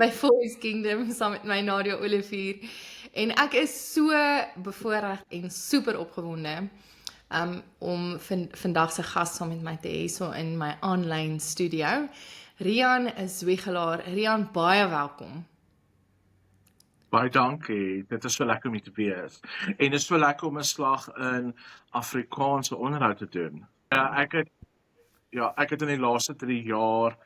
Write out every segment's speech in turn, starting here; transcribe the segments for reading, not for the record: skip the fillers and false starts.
by Voice Kingdom saam met my Nadia Olivier en ek is so bevoorreg en super opgewonde om vandag se gas saam met my te hê so in my aanlyn studio. Rian Zwegelaar. Rian, baie welkom. Baie dankie, dit is so lekker om hier te wees. En dit is so lekker om 'n slag in Afrikaanse onderhoud te doen. Ek het in die laaste 3 jaar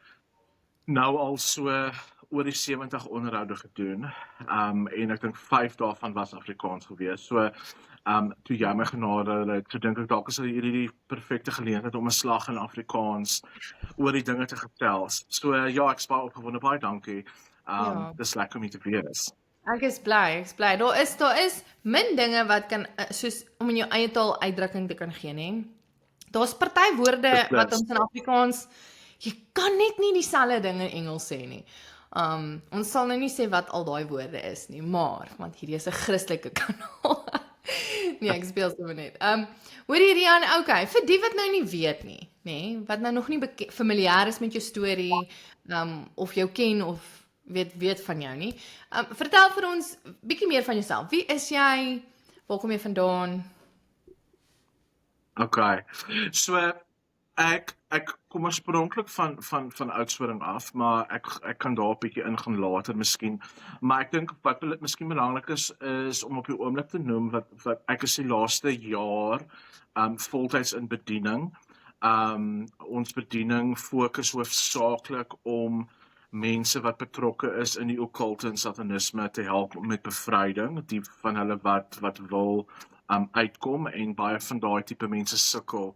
nou al so oor die 70 onderhoude gedoen. En ek dink 5 daarvan was Afrikaans geweest. So toe jy my genader het, toe dink ek dalk is hierdie die perfekte geleentheid om 'n slag in Afrikaans oor die dinge te gesels. So ek is baie opgewonde, baie dankie. Dis lekker om hier te wees. Ek is bly. Daar is min dinge wat kan, soos om in jou eie taal uitdrukking te kan gee, nee. Daar's party woorde wat ons in Afrikaans, jy kan net nie dieselfde ding in Engels sê nie. Ons sal nou nie sê wat al daai woorde is nie, maar, want hierdie is 'n Christelike kanaal. Nee, ek speel sommer net. Hoorie Rian, okay, vir die wat nou nie weet nie, nê, wat nou nog nie familier is met jou storie, of jou ken of weet van jou nie. Vertel vir ons bietjie meer van jouself. Wie is jy? Waar kom jy vandaan? Okay. So ek kom oorspronklik van Oudtshoorn af, maar ek kan daar 'n bietjie ingaan later miskien. Maar ek dink wat miskien belangrik is om op die oomblik te noem wat ek is die laaste jaar voltyds in bediening. Ons bediening fokus hoofsaaklik om mense wat betrokke is in die okkulte en satanisme te help met bevryding, die van hulle wat wil uitkom, en baie van daai tipe mense sukkel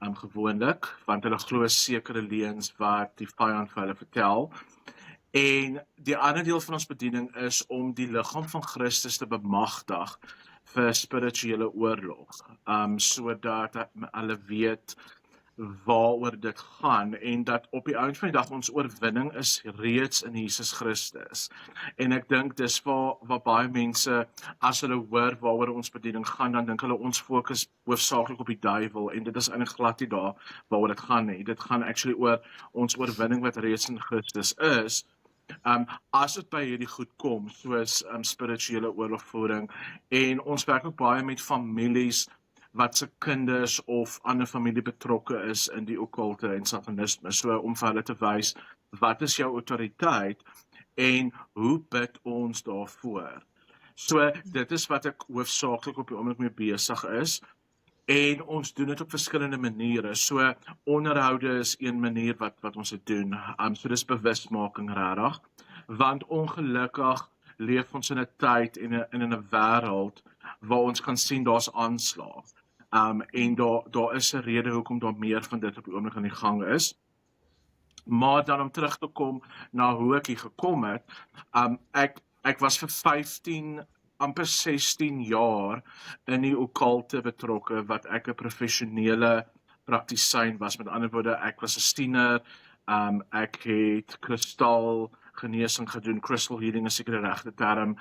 gewoonlik, want hulle glo sekere leuns wat die vyand vir hulle vertel. En die ander deel van ons bediening is om die liggaam van Christus te bemagtig vir spirituele oorlog, sodat hulle weet waaroor dit gaan, en dat op die einde van die dag ons oorwinning is reeds in Jesus Christus. En ek dink dis waar baie mense, as hulle hoor waaroor ons bediening gaan, dan dink hulle ons fokus hoofsaaklik op die duiwel, en dit is eintlik glad nie daar waaroor dit gaan nie. Dit gaan actually oor ons oorwinning wat reeds in Christus is. As dit by hierdie goed kom, soos spirituele oorlogvoering, en ons werk ook baie met families wat se kinders of ander familie betrokke is in die okkulte en satanisme, so om vir hulle te wys, wat is jou autoriteit en hoe bid ons daarvoor. So dit is wat ek hoofsaaklik op die oomblik mee besig is, en ons doen dit op verskillende maniere. So onderhoude is een manier wat ons dit doen, so dis bewusmaking regtig, want ongelukkig leef ons in 'n tyd en in 'n wêreld waar ons kan sien daar's aanslae. En daar is 'n rede hoekom daar meer van dit op die oomblik aan die gang is. Maar dan om terug te kom na hoe ek hier gekom het, ek was vir 15, amper 16 jaar in die okkulte betrokke, wat ek 'n professionele praktisyn was. Met ander woorde, ek was 'n stiener, ek het kristal genesing gedoen, crystal healing is seker die regte term.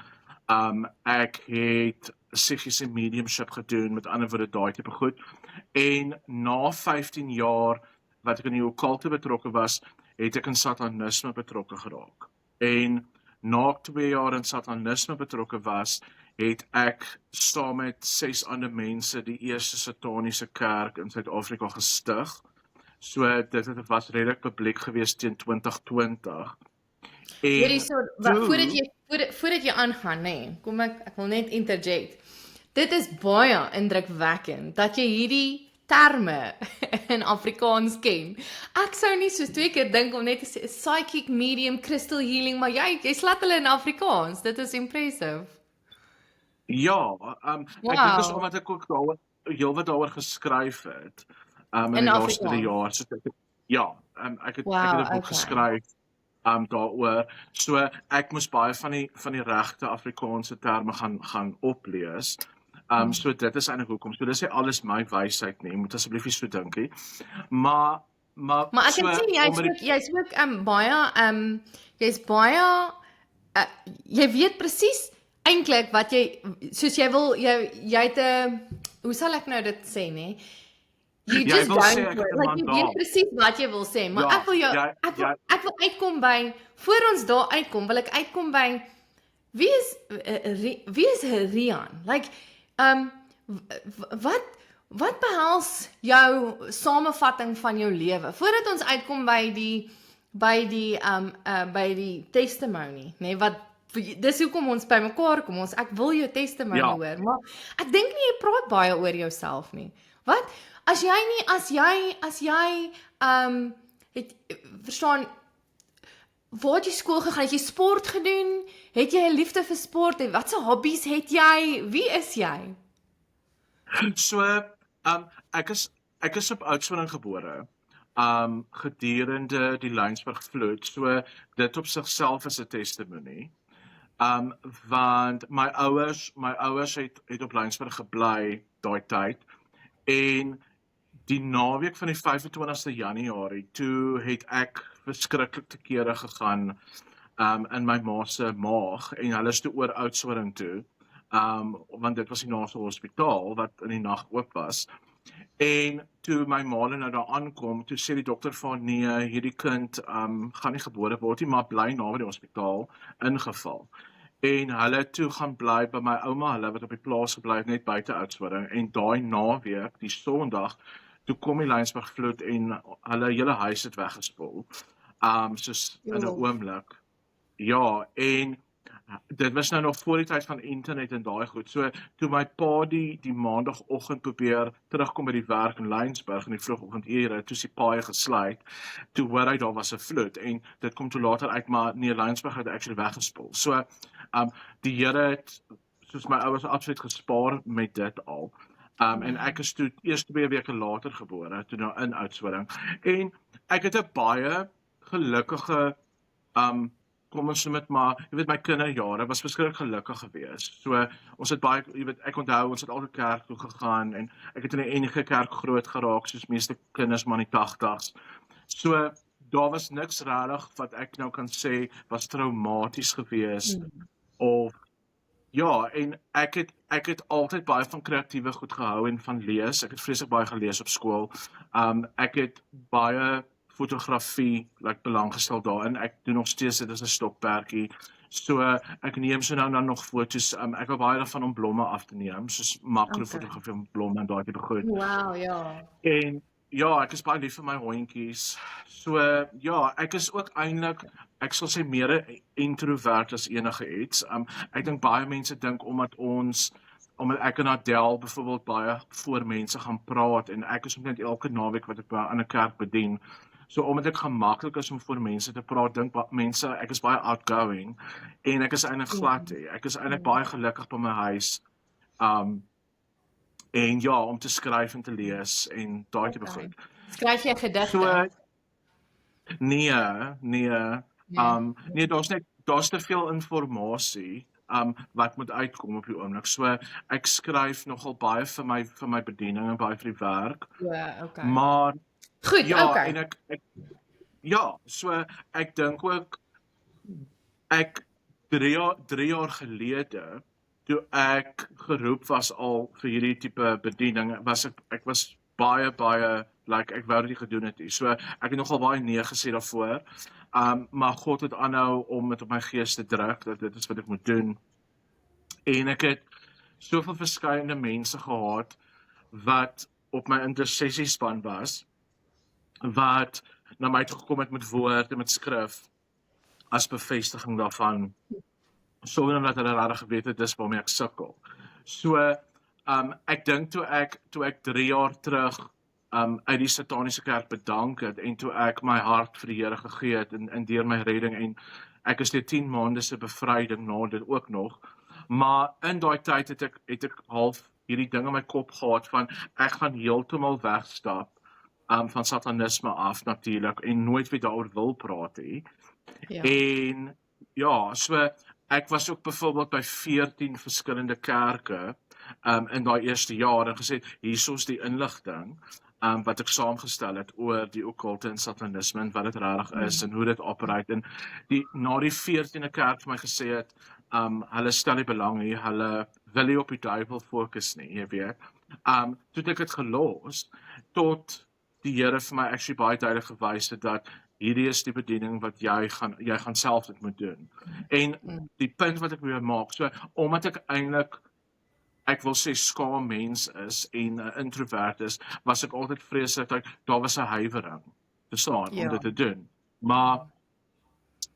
Ek het psigiese mediumship gedoen, met ander woorde daai tipe goed. En na 15 jaar wat ek in die okkulte betrokke was, het ek in satanisme betrokke geraak. En na 2 jaar in satanisme betrokke was, het ek saam met 6 ander mense die eerste sataniese kerk in Suid-Afrika gestig. So dit was redelik publiek geweest teen 2020. Voordat jy aangaan, nee, kom ek wil net interject. Dit is baie indrukwekkend dat jy hierdie terme in Afrikaans ken. Ek sou nie soos 2 keer dink om net te sê psychic medium, crystal healing, maar jy slaat hulle in Afrikaans. Dit is impressive. Ja, ek dink is omdat ek ook heelwat daaroor geskryf het in die laaste 3 jaar. So ek het 'n boek geskryf daaroor. So ek moes baie van die regte Afrikaanse terme gaan oplees. So dit is eintlik hoekom. So dis nie alles my wysheid nie. Jy moet asseblief nie so dink nie. Maar ek kan sien jy's ook baie jy weet presies eintlik wat jy, soos jy wil, jy het 'n, hoe sal ek nou dit sê, nê? You Jy just wil sê going ek for het it. 'n Like jy weet mandaat. presies wat jy wil sê, maar Ja, ek wil jou ek wil uitkom by voor ons daar uitkom, wil ek uitkom by wie is Rian? Like wat behels jou samevatting van jou lewe voordat ons uitkom by die by die testimony, nê, nee, wat dis hoekom ons by mekaar kom. Ek wil jou testimony hoor, maar ek dink nie jy praat baie oor jouself nie. Wat as jy het verstaan waar het jy skool gegaan? Het jy sport gedoen? Het jy 'n liefde vir sport? En watse hobbies het jy? Wie is jy? So, ek is op Oudtshoorn gebore. Gedurende die Laingsburg vloed. So dit op sigself is 'n testimony. Want my ouers het op Laingsburg gebly daai tyd. En die naweek van die 25ste Januarie, toe het ek verskriklik te kere gegaan in my ma se maag en hulle is toe oor Oudtshoorn toe. Want dit was die naaste hospitaal wat in die nag oop was. En toe my ma nou daar aankom, toe sê die dokter van nee, hierdie kind gaan nie gebore word nie, maar bly naby die hospitaal ingeval. En hulle toe gaan bly by my ouma, hulle wat op die plaas gebly het net buite Oudtshoorn. En daai naweek, die Sondag, toe kom die Laingsburg vloed en hulle hele huis het weggespoel. Soos in 'n oomblik. Ja, en dit was nou nog voor die tyd van internet en daai goed. So toe my pa die maandagoggend probeer terugkom by die werk in Laingsburg in die vroegoggendure, toe die paaie gesluit, toe hoor hy daar was 'n vloed en dit kom toe later uit maar nee, Laingsburg het actually weggespoel. So die Here het soos my ouers absoluut gespaar met dit al. En ek is toe eers 2 weke later gebore, toe nou in Oudtshoorn. En ek het 'n baie gelukkige kom ons met maar, jy weet my kinderjare was verskriklik gelukkig geweest. So ons het baie, jy weet ek onthou ons het altyd kerk toe gegaan en ek het in 'n enige kerk groot geraak soos meeste kinders maar in die 80s. So daar was niks regtig wat ek nou kan sê was traumaties geweest of ja, en ek het altyd baie van kreatiewe goed gehou en van lees. Ek het vreeslik baie gelees op skool. Ek het baie fotografie belang gestel daarin. Ek doen nog steeds dit is 'n stokperdjie. So ek neem so nou dan nog foto's. Ek hou baie daarvan om blomme af te neem, soos makrofotografie van blomme en daai tipe goed. Wow, ja. En ja, ek is baie lief vir my hondjies. So ja, ek is ook eintlik, ek sal sê meer 'n introvert as enige iets. Ek dink baie mense dink omdat ek en Adele byvoorbeeld baie voor mense gaan praat en ek is omtrent elke naweek wat ek by 'n ander kerk bedien. So omdat ek gemaklik is om voor mense te praat, dink mense ek is baie outgoing en ek is eintlik glad. Ek is eintlik baie gelukkig by my huis. En ja, om te skryf en te lees en daai tipe goed. Skryf jy gedigte? So nee, daar's te veel inligting wat moet uitkom op die oomblik. So ek skryf nogal baie vir my bediening en baie vir die werk. Ja, okay. Maar goed, ja, okay. En ja, so ek dink ook ek 3 jaar gelede toe ek geroep was al vir hierdie tipe bediening, ek was baie ek wou dit nie gedoen het nie. So ek het nogal baie nee gesê daarvoor. Maar God het aanhou om dit op my gees te druk dat dit is wat ek moet doen. En ek het soveel verskillende mense gehad wat op my intercessiespan was, wat na my toe gekom het met woord en met skrif as bevestiging daarvan, sonder dat hulle regtig geweet het dis waarmee ek sukkel. So ek dink toe ek 3 jaar terug uit die sataniese kerk bedank het en toe ek my hart vir die Here gegee het en deur my redding en ek is deur 10 maande se bevryding na dit ook nog. Maar in daai tyd het ek half hierdie ding in my kop gehad van ek gaan heeltemal wegstap van satanisme af natuurlik en nooit weer daaroor wil praat hê. Ja. En ja, so ek was ook byvoorbeeld by 14 verskillende kerke in daai eerste jaar en gesê hiersoos die inligting wat ek saamgestel het oor die okkulte en satanisme en wat dit regtig is en hoe dit operate en na die 14de kerk vir my gesê het hulle stel nie belang hier, hulle wil nie op die duiwel fokus nie, jy weet. Toe het ek dit gelos, tot die Here vir my actually baie duidelik gewys het dat hierdie is die bediening wat jy gaan self dit moet doen. En die punt wat ek wil maak, so omdat ek eintlik ek wil sê skaam mens is en 'n introvert is, was ek altyd vreeslik dat daar was 'n huiwering, verstaan, om dit te doen. Maar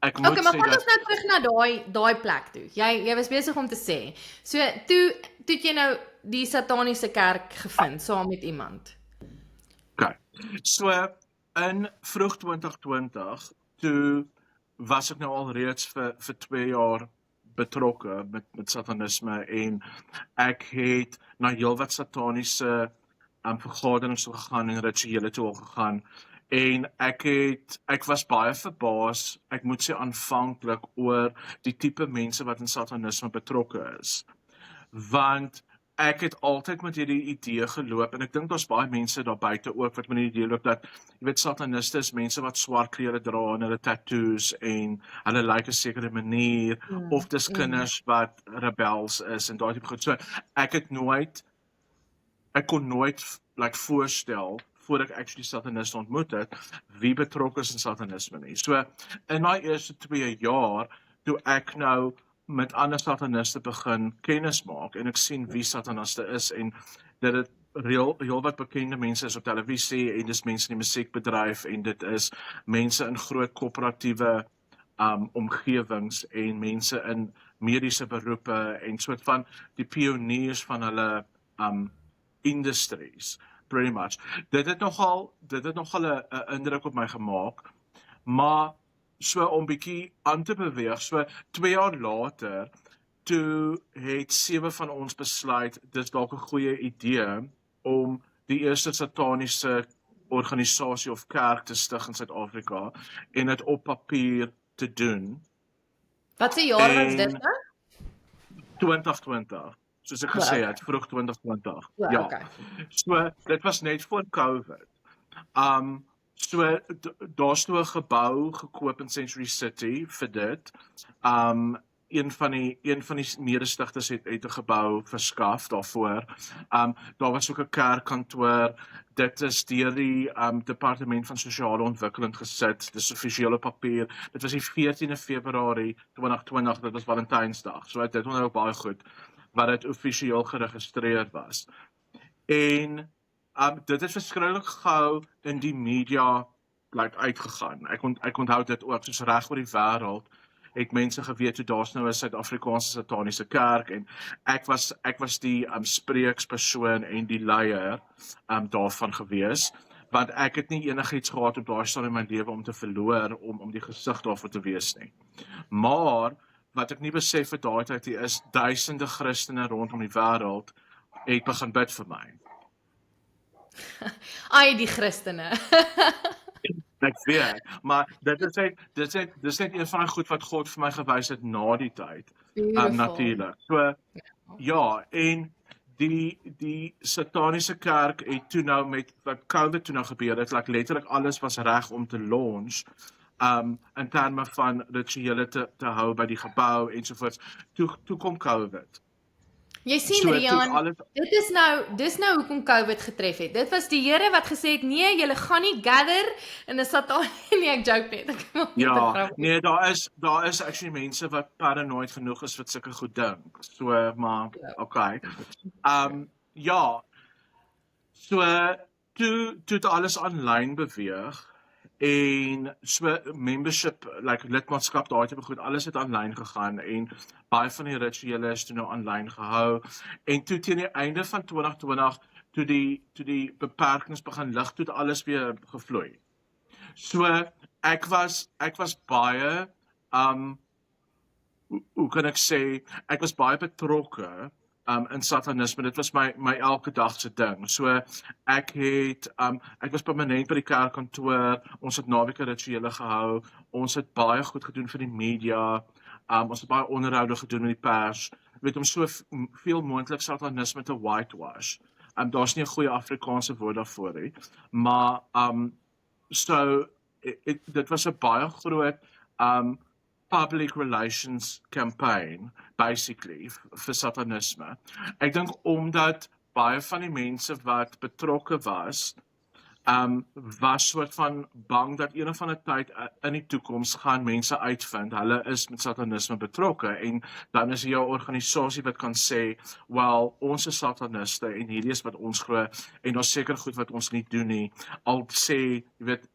ek moet Okay, maar sê kom dat ons nou terug na daai plek toe. Jy was besig om te sê. So toe het jy nou die sataniese kerk gevind saam met iemand. okay. So in vroeg 2020, toe was ek nou al reeds vir 2 jaar betrokke met satanisme en ek het na heelwat sataniese vergaderings toe gegaan en rituele toe al gegaan en ek was baie verbaas, ek moet sê aanvanklik oor die tipe mense wat in satanisme betrokke is. Want ek het altyd met hierdie idee geloop en ek dink daar's baie mense daar buite ook wat met die idee loop dat jy weet sataniste is mense wat swart klere dra en hulle tattoos en hulle lyk 'n sekere manier of dis kinders wat rebels is en daai tipe goed. So ek kon nooit voorstel voor ek actually sataniste ontmoet het wie betrokke is in satanisme nie. So in my eerste 2 jaar toe ek nou met ander sataniste begin kennis maak en ek sien wie sataniste is en dat dit heel wat bekende mense is op televisie en dis mense in die musiekbedryf en dit is mense in groot korporatiewe omgewings en mense in mediese beroepe en soort van die pioniers van hulle industries pretty much. Dit het nogal 'n indruk op my gemaak, maar so om bietjie aan te beweeg, so 2 jaar later, toe het 7 van ons besluit, dis dalk 'n goeie idee om die eerste sataniese organisasie of kerk te stig in Suid-Afrika en dit op papier te doen. Wat se jaar was dit nou? 2020, soos ek gesê het, vroeg 2020. Ja. Okay. So dit was net voor COVID. So daar's toe 'n gebou gekoop in Century City vir dit. Een van die mede-stigters het 'n gebou verskaf daarvoor. Daar was ook 'n kerkkantoor. Dit is deur die departement van sosiale ontwikkeling gesit. Dis offisiële papier. Dit was die 14de Februarie 2020, dit was Valentynsdag. So dit onthou ek baie goed wat dit offisieel geregistreer was. En dit het verskriklik gou in die media uitgegaan. Ek onthou dit ook, soos reg oor die wêreld het mense geweet hoe daar's nou 'n Suid-Afrikaanse sataniese kerk en ek was die spreekspersoon en die leier daarvan gewees, want ek het nie enigiets gehad op daai stadium in my lewe om te verloor om die gesig daarvoor te wees nie. Maar wat ek nie besef het daai tyd is duisende Christene rondom die wêreld het begin bid vir my. Ai, die Christene. Ek weet, maar dit is net een van die goed wat God vir my gewys het na die tyd. Natuurlik. So ja, en die sataniese kerk het toe nou met wat COVID toe nou gebeur het, letterlik alles was reg om te launch. In terme van rituele te hou by die gebou ensovoorts. Toe kom COVID. Jy sien, Rian, dis nou hoekom COVID getref het. Dit was die Here wat gesê het, nee, julle gaan nie gather in 'n nee, ek joke net. Ja, nee, daar is actually mense wat paranoid genoeg is wat sulke goed dink. So, maar, okay. Ja, so, toe het alles aanlyn beweeg, en so membership, lidmaatskap, daai tipe goed, alles het aanlyn gegaan en baie van die rituele is toe nou aanlyn gehou en toe teen die einde van 2020 toe die beperkings begin lig, toe het alles weer gevloei. So ek was baie hoe kan ek sê, ek was baie betrokke in satanisme. Dit was my elke dag se ding. So ek was permanent by die kerkkantoor, ons het naweke rituele gehou, ons het baie goed gedoen vir die media, ons het baie onderhoude gedoen met die pers, weet om so veel moontlik satanisme te whitewash. Daar's nie 'n goeie Afrikaanse woord daarvoor nie, maar so dit was 'n baie groot public relations campaign, basically, vir satanisme. Ek dink omdat baie van die mense wat betrokke was, was soort van bang dat een of ander tyd in die toekoms gaan mense uitvind, hulle is met satanisme betrokke, en dan is jou organisasie wat kan sê, wel, ons is sataniste, en hierdie is wat ons glo, en ons seker goed wat ons nie doen nie, al sê, jy weet,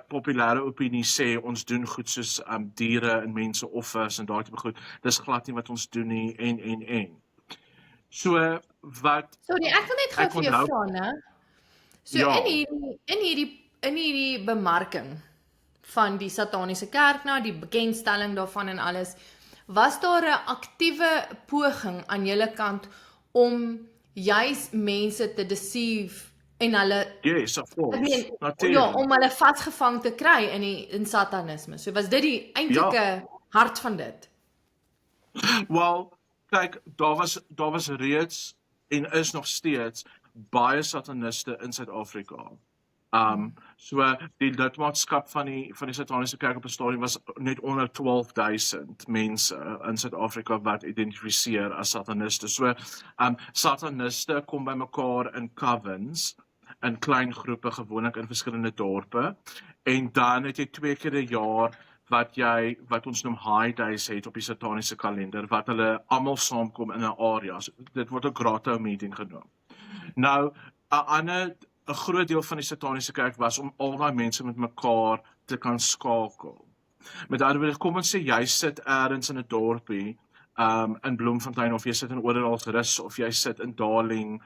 populêre opinie sê, ons doen goed soos diere en mense offers, en daai tipe goed, dis glad nie wat ons doen nie, en. So, wat, Sorry, ek wil net gou ek vir jou onthou- vra, né? So Ja. in hierdie bemarking van die sataniese kerk nou, die bekendstelling daarvan en alles, was daar 'n aktiewe poging aan julle kant om juis mense te deceive en hulle yes, of course, ja, natuurlijk. om hulle vasgevang te kry in satanisme. So was dit die eintlike hart van dit? Wel, kyk, daar was reeds en is nog steeds baie sataniste in Suid-Afrika. So die lidmaatskap van die sataniese kerk op 'n stadium was net onder 12,000 mense in Suid-Afrika wat identifiseer as sataniste. So sataniste kom bymekaar in covens, in klein groepe, gewoonlik in verskillende dorpe, en dan het jy 2 keer 'n jaar wat ons noem high days het op die sataniese kalender, wat hulle almal saamkom in 'n area. So, dit word 'n grotto meeting genoem. Nou, 'n groot deel van die sataniese kerk was om al daai mense met mekaar te kan skakel. Met ander woorde, kom ons sê jy sit ergens in 'n dorpie, in Bloemfontein, of jy sit in Oderalsrus, of jy sit in Darling,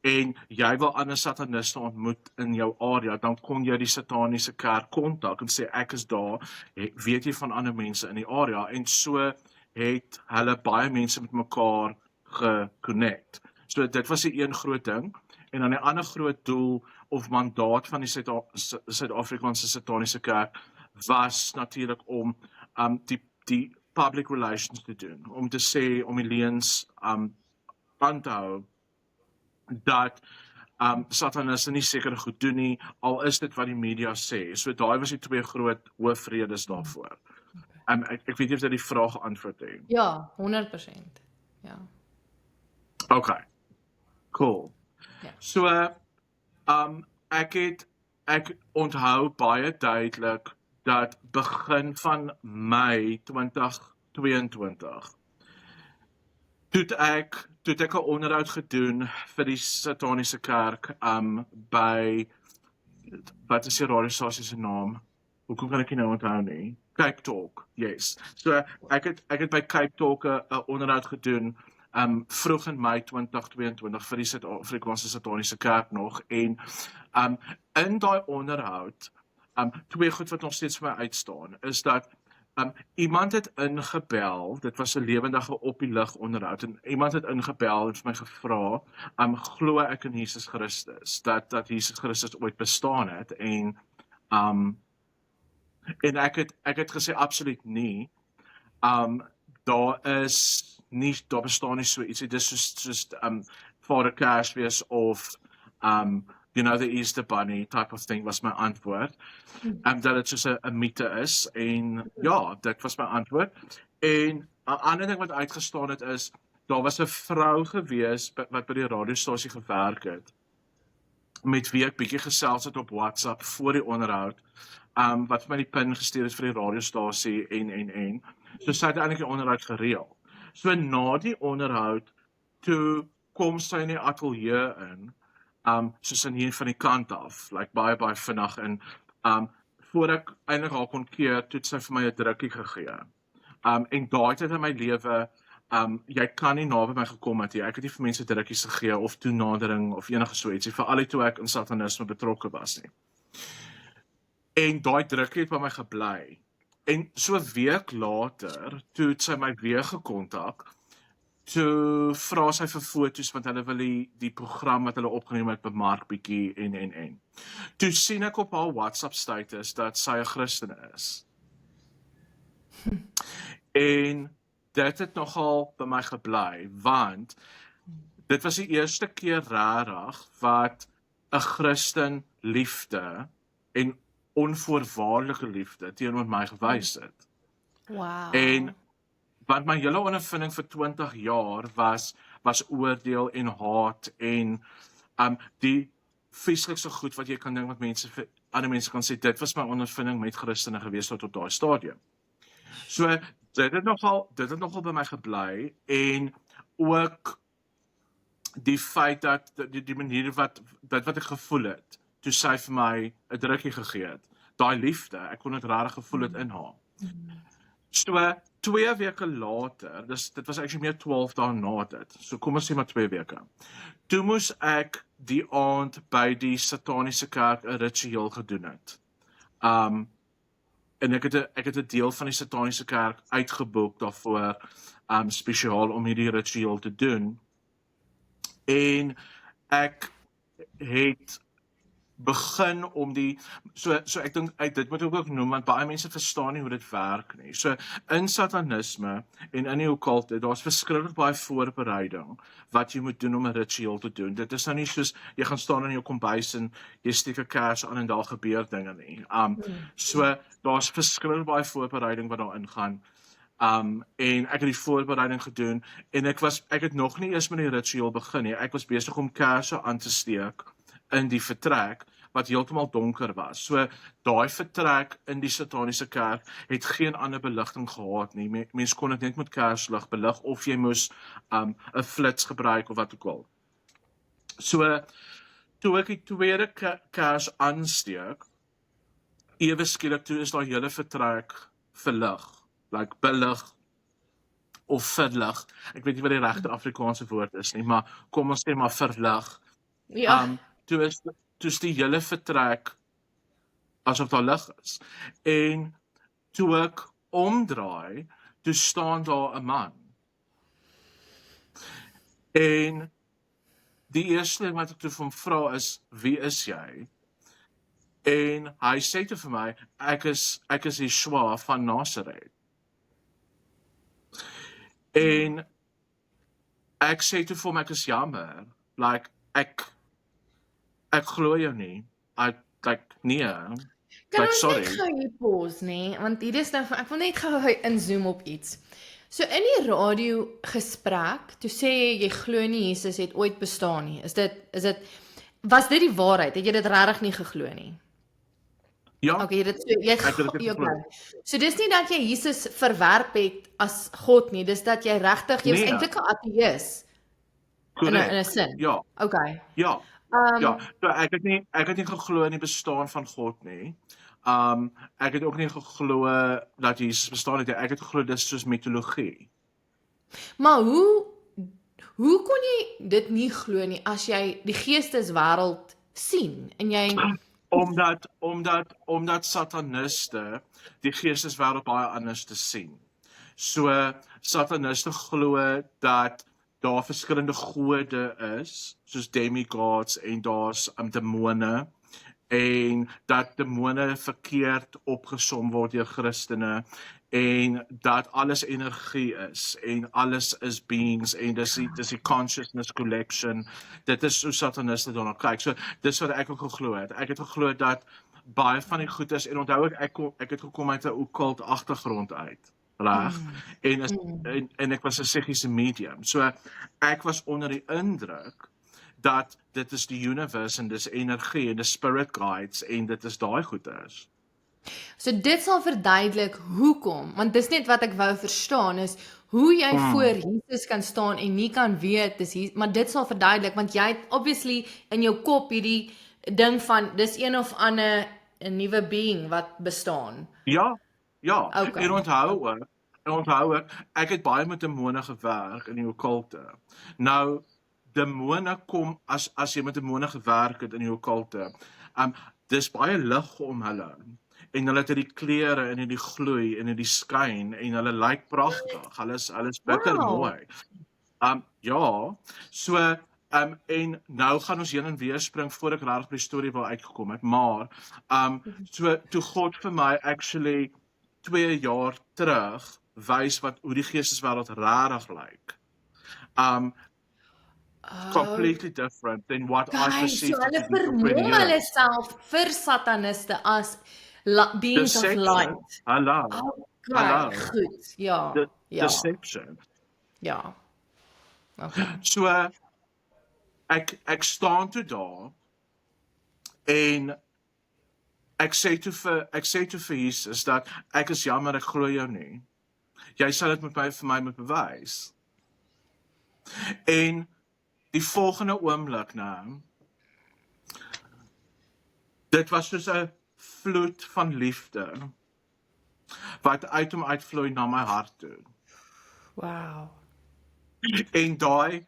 en jy wil ander sataniste ontmoet in jou area, dan kon jy die sataniese kerk kontak en sê, ek is daar, weet jy van ander mense in die area, en so het hulle baie mense met mekaar geconnect. So dit was die een groot ding, en dan die ander groot doel of mandaat van die Suid-Afrikaanse sataniese kerk was natuurlik om die public relations te doen, om te sê, om die leuns aan te hou, dat sataniste nie seker goed doen nie, al is dit wat die media sê. So daai was die 2 groot hoofredes daarvoor. Ek weet nie of dit die vraag geantwoord het. Ja, 100%. Ja. Okay. Cool. Ja. So ek onthou baie duidelik dat begin van Mei 2022 toe ek 'n onderhoud gedoen vir die sataniese kerk by, wat is die radiostasie se naam? Hoekom kan ek nie nou onthou nie? Cape Talk, yes. So ek het by Cape Talk 'n onderhoud gedoen vroeg in Mei 2022 vir die Suid-Afrikaanse sataniese kerk nog, en in daai onderhoud, 2 goed wat nog steeds vir my uitstaan, is dat iemand het ingebel, dit was 'n lewendige op die lig onderhoud, en iemand het ingebel en vir my gevra, glo ek in Jesus Christus, dat Jesus Christus ooit bestaan het, en ek het gesê absoluut nie. Daar bestaan nie so ietsie, dis soos Vader Kersfees of the Easter Bunny type of thing was my antwoord. Dat dit soos 'n mite is, en ja, dit was my antwoord. En 'n ander ding wat uitgestaan het is, daar was 'n vrou gewees wat by die radiostasie gewerk het, met wie ek bietjie gesels het op WhatsApp voor die onderhoud, wat vir my die pin gestuur het vir die radiostasie en. So sy het eintlik die onderhoud gereël. So na die onderhoud, toe kom sy in die ateljee in, soos in hier van die kant af, like baie vinnig, en voor ek eintlik haar kon keer, toe het sy vir my 'n drukkie gegee. En daai tyd in my lewe, jy kan nie naby my gekom het nie. Ek het nie vir mense drukkies gegee of toenadering of enige so ietsie, veral toe ek in satanisme betrokke was nie. En daai drukkie het by my gebly. En so 'n week later, toe het sy my weer gekontak, toe vra sy vir foto's, want hulle wil die program wat hulle opgeneem het bemark bietjie en. Toe sien ek op haar WhatsApp status dat sy 'n Christen is. En dit het nogal by my gebly, want dit was die eerste keer rarig wat 'n Christen liefde en onvoorwaardelike liefde teenoor my gewys het. Wow. En Want my hele ondervinding vir 20 jaar was oordeel en haat en die vieslikste goed wat jy kan dink wat mense ander mense kan sê, dit was my ondervinding met Christene gewees tot op daai stadium. So dit het nogal by my gebly en ook die feit dat die manier wat ek gevoel het, toe sy vir my 'n drukkie gegee het, daai liefde, ek kon dit regtig gevoel het in haar. So 2 weke later, dit was actually meer 12 dae na dit, so kom ons sê maar 2 weke. Toe moes ek die aand by die Sataniese kerk 'n ritueel gedoen het. En ek het 'n deel van die Sataniese kerk uitgeboek daarvoor, spesiaal om hierdie ritueel te doen. En ek het begin om so ek dink dit moet ek ook noem, want baie mense verstaan nie hoe dit werk nie. So in Satanisme en in die okkulte, daar's verskriklik baie voorbereiding wat jy moet doen om 'n ritueel te doen. Dit is nou nie soos jy gaan staan in jou kombuis en jy steek 'n kers aan en daar gebeur dinge nie. So daar's verskriklik baie voorbereiding wat daarin gaan. En ek het die voorbereiding gedoen en ek het nog nie eers met die ritueel begin nie. Ek was besig om kersse aan te steek in die vertrek wat heeltemal donker was. So daai vertrek in die Sataniese kerk het geen ander beligting gehad nie. Mense kon dit net met kerslig belig of jy moes 'n flits gebruik of wat ook al. So toe ek die tweede kers aansteek, ewe skielik toe is daai hele vertrek verlig, like belig of verlig. Ek weet nie wat die regte Afrikaanse woord is nie, maar kom ons sê maar verlig. Ja. Toe is die hele vertrek asof daar lig is. En toe ek omdraai, toe staan daar 'n man. En die eerste ding wat ek toe van vra is, wie is jy? En hy sê toe vir my, ek is Yeshua van Nazareth. En ek sê toe vir hom, ek is jammer, like, ek glo jou nie, nee, Kan like, ons sorry. net gou hier pause, nee, want hier is nou, ek wil net gou inzoom op iets. So in die radio gesprek, toe sê jy glo nie Jesus het ooit bestaan nie. Was dit die waarheid? Het jy dit regtig nie geglo nie? Ja, Okay, jy het geglo. okay. So dis nie dat jy Jesus verwerp het as God nie, dis dat jy regtig, jy is Nee. eintlik 'n ateïs in 'n sin. Ja, Okay. ja. Ja, so ek het nie geglo in die bestaan van God nie. Ek het ook nie geglo dat Jesus bestaan het nie. Ek het geglo dis soos mitologie. Maar hoe kon jy dit nie glo nie as jy die geesteswêreld sien en jy Omdat sataniste die geesteswêreld baie anders te sien. So sataniste glo dat daar verskillende gode is, soos demigods en daar's demone en dat demone verkeerd opgesom word deur Christene en dat alles energie is en alles is beings en dis die consciousness collection. Dit is hoe sataniste daarna kyk. So dis wat ek ook geglo het. Ek het geglo dat baie van die goedes en onthou ek het gekom uit 'n occult agtergrond uit. Reg? En ek was 'n psigiese medium. So ek was onder die indruk dat dit is die universe en dis energie en dis spirit guides en dit is daai goeders. So dit sal verduidelik hoekom, want dis net wat ek wou verstaan is hoe jy voor Jesus kan staan en nie kan weet dis hier, maar dit sal verduidelik want jy het obviously in jou kop hierdie ding van dis een of ander 'n nuwe being wat bestaan. Ja. Okay. En onthou ook, ek het baie met demone gewerk in die okkulte. Nou demone kom as jy met demone gewerk het in die okkulte. Dis baie lig om hulle. En hulle het die kleure en die gloei en die skyn en hulle lyk pragtig. Hulle is bitter mooi. Ja, so en nou gaan ons heen en weer spring voor ek regtig by die storie wil uitgekom het, maar so toe God vir my actually 2 jaar terug wys hoe die geesteswêreld regtig lyk. Completely different than what I perceived so hulle to be for 20 vermoem years. hulle self vir sataniste as beings of light. Hallo. Kry, Hallo, goed, ja, ja, deception. ja, okay. So ek staan toe daar en ek sê toe vir Jesus dat ek is jammer, ek glo jou nie. Jy sal dit vir my moet bewys. En die volgende oomblik nou, dit was soos 'n vloed van liefde wat uit hom uitvloei na my hart toe. Wow. En daai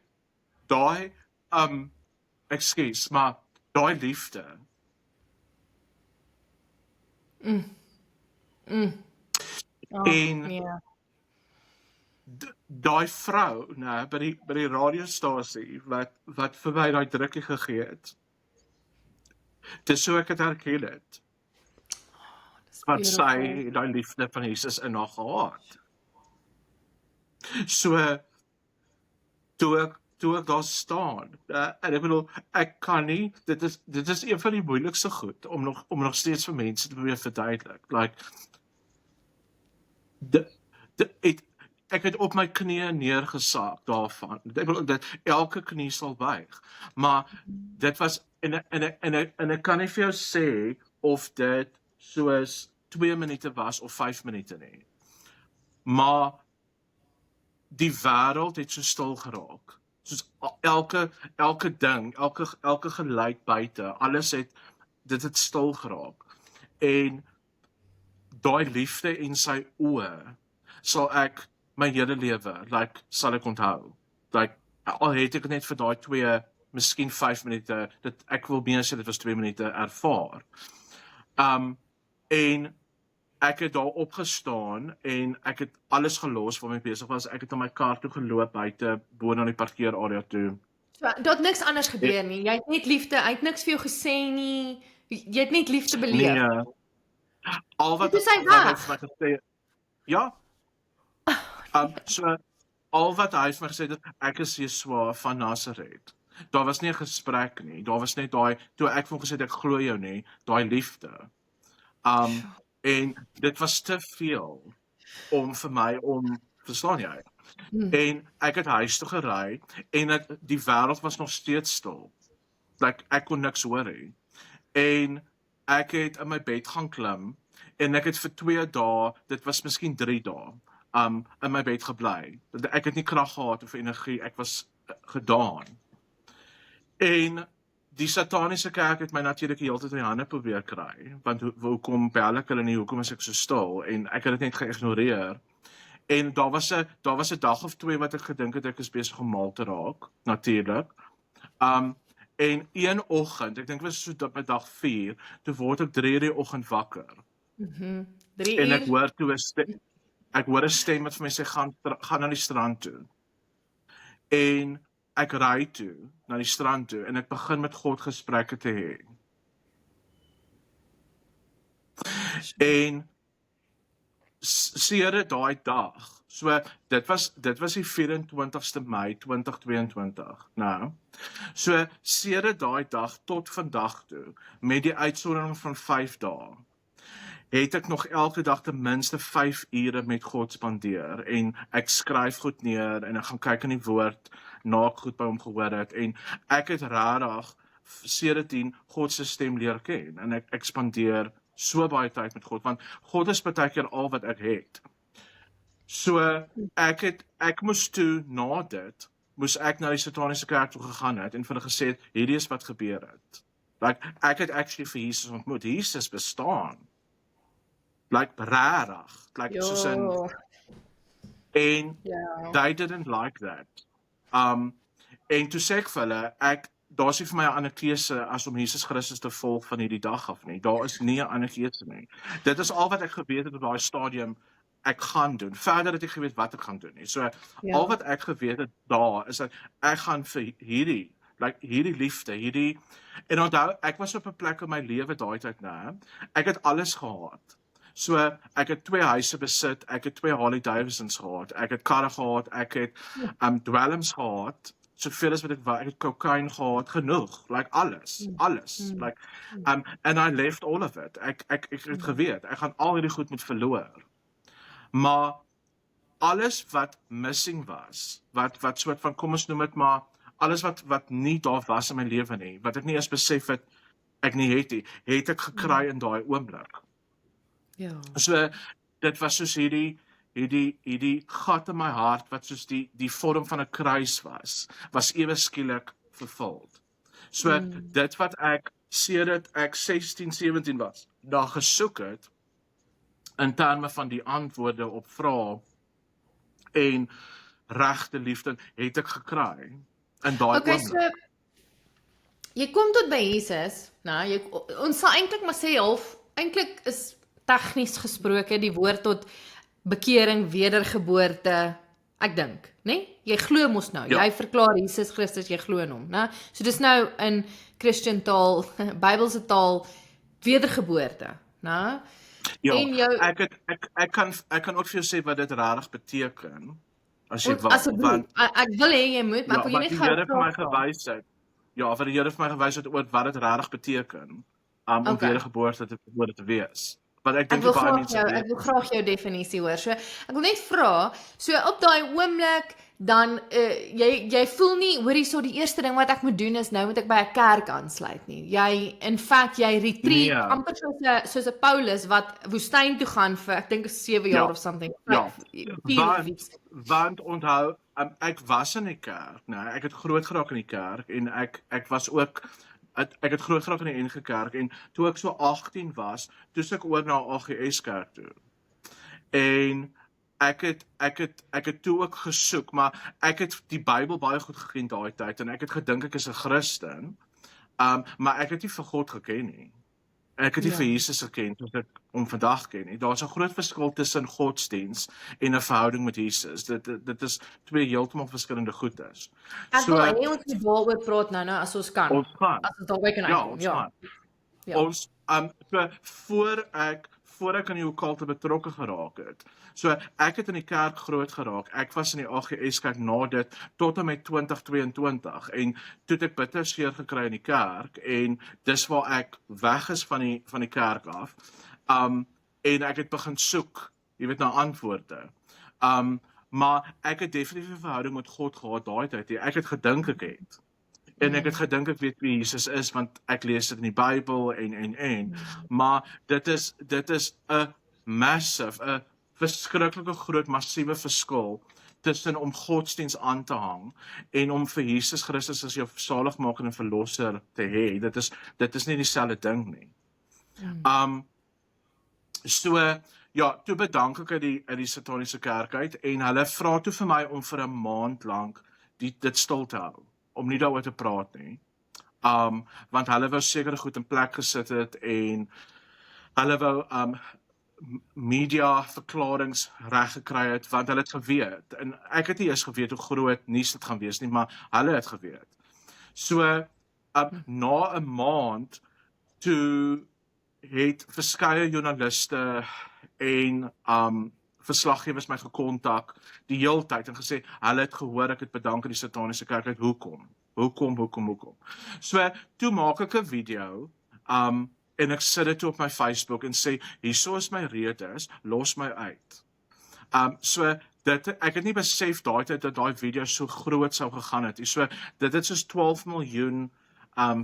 ekskuus, maar daai liefde. Oh, En ja. daai vrou, né, by die radiostasie wat vir my daai drukkie gegee het. Dis so ek het herken het. Wat sy daai liefde van Jesus in haar gehad. So toe ek daar staan, en ek bedoel, ek kan nie, dit is een van die moeilikste goed om nog steeds vir mense te probeer verduidelik. Like ek het op my knieë neergesaak daarvan. Ek bedoel dat elke knie sal buig. Maar dit was en ek kan nie vir jou sê of dit soos 2 minute was of 5 minute nie. Maar die wêreld het so stil geraak. Soos elke ding, elke geluid buite, alles dit het stil geraak. En daai liefde in sy oë sal ek my hele lewe, sal ek onthou. Al het ek net vir daai 2, miskien 5 minute, ek wil meer sê dit was 2 minute ervaar. En ek het daar opgestaan en ek het alles gelos waarmee ek besig was. Ek het na my kar toe geloop buite, bo na die parkeerarea toe. So, daar het niks anders gebeur nie. Jy het net liefde, hy het niks vir jou gesê nie. Jy het net liefde beleef. Nee. Al wat Toe is hy hy vir weg. my gesê, ja. So al wat hy vir my gesê het, ek is Yeshua van Nasaret. Daar was nie 'n gesprek nie. Daar was net daai toe ek vir hom gesê het ek glo jou nie, daai liefde. En dit was te veel om vir my verstaan jy? En ek het huis toe gery en die wêreld was nog steeds stil. Ek kon niks hoor nie. En ek het in my bed gaan klim en ek het vir 2 dae, dit was miskien 3 dae, in my bed gebly. Ek het nie krag gehad of energie, ek was gedaan. En die sataniese kerk het my natuurlik die hele tyd in die hande probeer kry, want hoekom bel ek hulle nie, hoekom is ek so stil, en ek het dit net geïgnoreer. En daar was 'n dag of 2 wat ek gedink het ek is besig om mal te raak, natuurlik. En een oggend, ek dink dit was so by dag 4, toe word ek 3 uur die oggend wakker. 3 En uur. ek hoor 'n stem wat vir my sê gaan na die strand toe. En ek ry toe na die strand toe en ek begin met God gesprekke te hê. En sedert daai dag, so dit was die 24ste Mei 2022, nou. So sedert daai dag tot vandag toe, met die uitsondering van 5 dae, het ek nog elke dag ten minste 5 ure met God spandeer en ek skryf goed neer en ek gaan kyk in die woord na ek goed by hom gehoor het en ek het regtig sedertdien God se stem leer ken en ek spandeer so baie tyd met God want God is baie keer al wat ek het. So ek moes toe na dit moes ek na die sataniese kerk toe gegaan het en vir hulle gesê hierdie is wat gebeur het. Ek het actually vir Jesus ontmoet. Jesus bestaan. Rarig, soos in, en they didn't like that. En toe sê ek vir hulle, daar is nie vir my 'n ander keuse as om Jesus Christus te volg van hierdie dag af nie. Daar is nie 'n ander keuse nie. Dit is al wat ek geweet het op daai stadium ek gaan doen. Verder het ek geweet wat ek gaan doen nie. So al wat ek geweet het daar is dat ek gaan vir hierdie liefde, en onthou, ek was op 'n plek in my lewe daai tyd, né? Ek het alles gehad. So ek het 2 huise besit, ek het 2 Harley Davidsons gehad, ek het karre gehad, ek het dwelms gehad, soveel as wat ek het cocaine gehad, genoeg, alles. And I left all of it. Ek het geweet, ek gaan al hierdie goed moet verloor. Maar alles wat missing was, wat soort van, kom ons noem dit maar, alles wat nie daar was in my lewe nie, wat ek nie eens besef het, ek nie het ek gekry in daai oomblik. Ja. So, dit was soos hierdie gat in my hart, wat soos die vorm van 'n kruis was ewe skielik vervul. So, dit wat ek, sedert ek 16, 17 was, daar gesoek het, in terme van die antwoorde op vrae, en regte liefde, het ek gekry, in daai Okay, oomblik. so, jy kom tot by Jesus, nou, ons sal eintlik maar sê eintlik is tegnies gesproke die woord tot bekering, wedergeboorte, ek dink, né? Jy glo mos nou, Ja. jy verklaar Jesus Christus, jy glo in hom, né? So dis nou in Christian taal, Bybelse taal, wedergeboorte, né? Ja, En jou, ek kan ook vir jou sê wat dit regtig beteken, as jy wil, asseblief, want ek wil hê jy moet, maar ek wil jy wat net die gou Here vir my vra. gewys het, wat die Here vir my gewys het oor wat dit regtig beteken, om Okay. wedergeboorte te wees. Want ek Ek dink wil baie graag mense jou, weet. ek wil graag jou definisie hoor. So, ek wil net vra, so op daai oomblik dan jy voel nie, hoorie, so die eerste ding wat ek moet doen is nou moet ek by 'n kerk aansluit nie. Jy retreat Nee. amper soos 'n Paulus wat woestyn toe gaan vir ek dink 7 jaar Ja. of something. Ja. 4 weeks. Want onthou, ek was in die kerk, nee, ek het groot geraak in die kerk, en ek was ook, ek het groot geraak in die NG Kerk, en toe ek so 18 was, toe ek oor na AGS Kerk toe. En ek het toe ook gesoek, maar ek het die Bybel baie goed geken daai tyd, en ek het gedink ek is 'n Christen, maar ek het nie vir God geken nie. Ek het nie vir Jesus geken soos ek hom vandag ken nie. Daar's 'n groot verskil tussen godsdiens en 'n verhouding met Jesus. Dit is twee heeltemal verskillende goedes. Ek wil hê ons moet daaroor praat nou as ons kan. Ons gaan. As ons daarby kan Ja, uitkom. ons Ja. gaan. Ja. Ons so voor ek aan die okkulte betrokke geraak het. So ek het in die kerk groot geraak. Ek was in die AGS kerk na dit tot en met 2022, en toe het ek bitter seer gekry in die kerk, en dis waar ek weg is van die kerk af. En ek het begin soek, jy weet, na antwoorde. Maar ek het definitief 'n verhouding met God gehad daai tyd. Ek het gedink ek het. En ek het gedink ek weet wie Jesus is, want ek lees dit in die Bybel en. Maar dit is 'n massive, 'n verskriklike groot, massiewe verskil tussen om godsdiens aan te hang en om vir Jesus Christus as jou saligmaker en verlosser te hê. Dit is nie dieselfde ding nie. So ja, toe bedank ek uit die Sataniese kerk uit, en hulle vra toe vir my om vir 'n maand lank dit stil te hou, om nie daaroor te praat nie. Want hulle wou sekere goed in plek gesit het, en hulle wou media verklaringe reg gekry het, want hulle het geweet, en ek het nie eers geweet hoe groot nuus dit gaan wees nie, maar hulle het geweet. So na 'n maand toe het verskeie joernaliste en verslaggewers my gekontak die hele tyd en gesê hulle het gehoor ek het bedank aan die Sataniese kerk uit. Hoekom? So toe maak ek 'n video en ek sit dit op my Facebook en sê hierso is my redes, los my uit. So ek het nie besef daai tyd dat daai video so groot sou gegaan het. So dit het soos 12 miljoen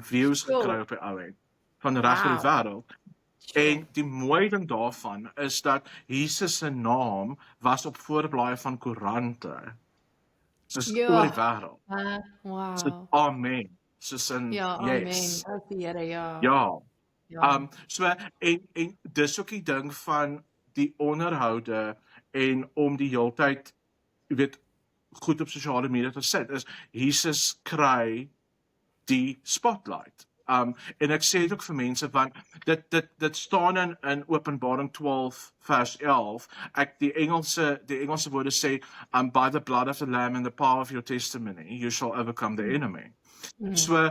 views gekry op die ou end van reg oor die wêreld. En die mooi ding daarvan is dat Jesus se naam was op voorblaaie van koerante. Soos oor die wêreld. Wow. So amen. Soos in yes. Amen. Die Here, ja. Ja. So en dis ook die ding van die onderhoude en om die heeltyd, jy weet, goed op sosiale media te sit, is Jesus kry die spotlight. En ek sê dit ook vir mense, want dit staan in Openbaring 12 vers 11. Die Engelse woorde sê, by the blood of the lamb and the power of your testimony, you shall overcome the enemy. So,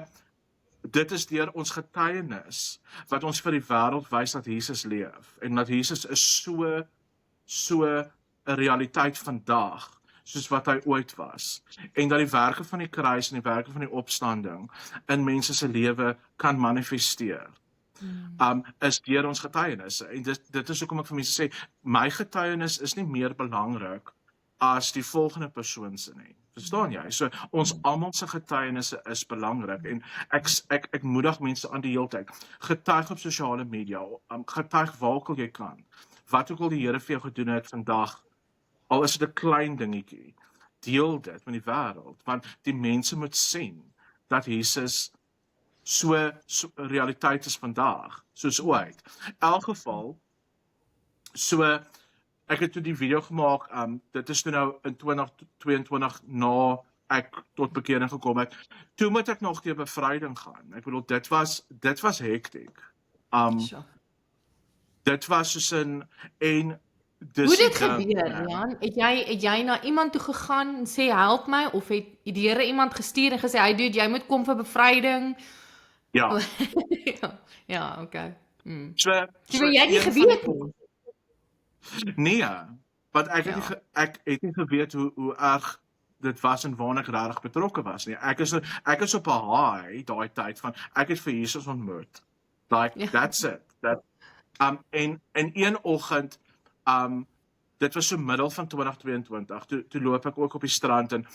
dit is deur ons getuienis, wat ons vir die wêreld wys dat Jesus leef, en dat Jesus is so 'n realiteit vandag, soos wat hy ooit was, en dat die werke van die kruis en die werke van die opstanding in mense se lewe kan manifesteer. is deur ons getuienis. En dit is hoekom ek vir mense sê, my getuienis is nie meer belangrik as die volgende persoon se nie. Verstaan jy? So ons almal se getuienisse is belangrik en ek moedig mense aan die hele tyd. Getuig op sosiale media, getuig waar ook al jy kan. Wat ook al die Here vir jou gedoen het vandag, al is dit 'n klein dingetjie, deel dit met die wêreld, want die mense moet sien dat Jesus so realiteit is vandag, soos ooit. In elk geval, so ek het toe die video gemaak, dit is toe nou in 2022 na ek tot bekering gekom het. Toe moet ek nog deur bevryding gaan. Ek bedoel dit was hektiek. Sure. Dit was soos en Hoe dit gebeur, Jan? Het jy na iemand toe gegaan en sê help my, of het die Here iemand gestuur en gesê, hey dude, jy moet kom vir bevryding? Ja. Ja, okay. So jy het nie geweet nie? Nee, want ek het nie geweet hoe erg dit was en waarna ek regtig betrokke was nie. Ek is op 'n high daai tyd van ek het vir Jesus ontmoet. Like that's it. En een oggend dit was so middel van 2022. Toe loop ek ook op die strand en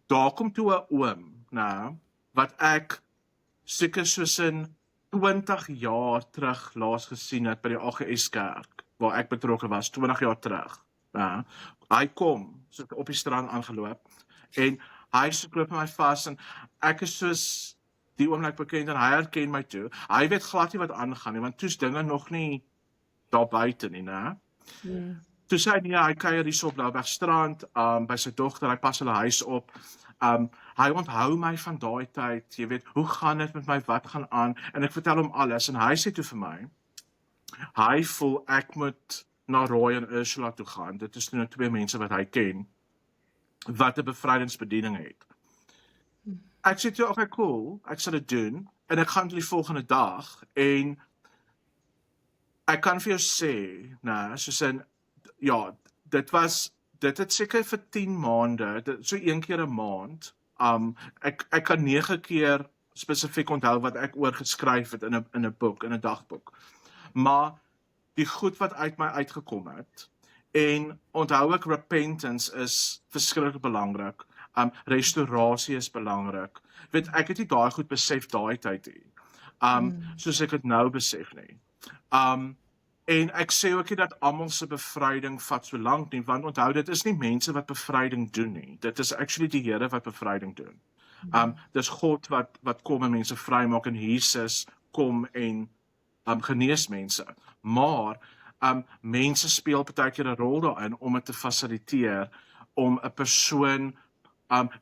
daar kom toe 'n oom, nou, wat ek seker soos in 20 jaar terug laas gesien het by die AGS kerk waar ek betrokke was 20 jaar terug. Ja, hy kom so op die strand aangeloop en hy skroop my vas en ek is soos die oomblik bekend en hy herken my toe. Hy weet glad nie wat aangaan nie want toe's dinge nog nie daar buite nie, né? Toe sê hy kuier hier op Blouberg strand by sy dogter, hy pas hulle huis op. Hy onthou my van daai tyd, jy weet, hoe gaan dit met my, wat gaan aan, en ek vertel hom alles, en hy sê toe vir my, hy voel ek moet na Roy en Ursula toe gaan, dit is nou 2 mense wat hy ken, wat 'n bevrydingsbediening het. Ek sê toe, okay, cool, ek sal dit doen, en ek gaan die volgende dag, en ek kan vir jou sê, nou, soos in, ja, dit het seker vir 10 maande, so 1 keer 'n maand, ek kan 9 keer spesifiek onthou wat ek oor geskryf het in 'n boek, in 'n dagboek. Maar die goed wat uit my uitgekom het, en onthou ek repentance is verskriklik belangrik, restaurasie is belangrik. Weet, ek het nie daai goed besef daai tyd nie, soos ek dit nou besef nie. En ek sê ook nie dat almal se bevryding vat so lank nie, want onthou, dit is nie mense wat bevryding doen nie. Dit is actually die Here wat bevryding doen. Dis God wat kom en mense vrymaak, en Jesus kom en genees mense. Maar mense speel partykeer 'n rol daarin om dit te fasiliteer, om 'n persoon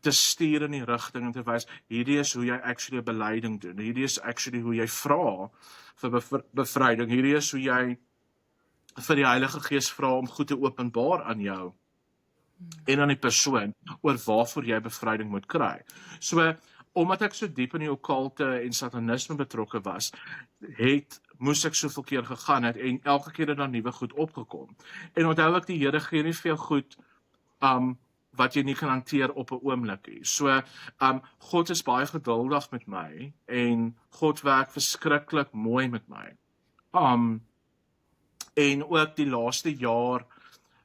te stuur in die rigting en te wys, hierdie is hoe jy actually 'n beleiding doen. Hierdie is actually hoe jy vra vir bevryding. Hierdie is hoe jy vir die Heilige Gees vra om goed te openbaar aan jou en aan die persoon oor waarvoor jy bevryding moet kry. So, omdat ek so diep in die okkulte en satanisme betrokke was, moes ek soveel keer gegaan het en elke keer het daar nuwe goed opgekom. En onthou ek, die Here gee nie veel goed wat jy nie kan hanteer op 'n oomblik nie. So, God is baie geduldig met my en God werk verskriklik mooi met my. En ook die laaste jaar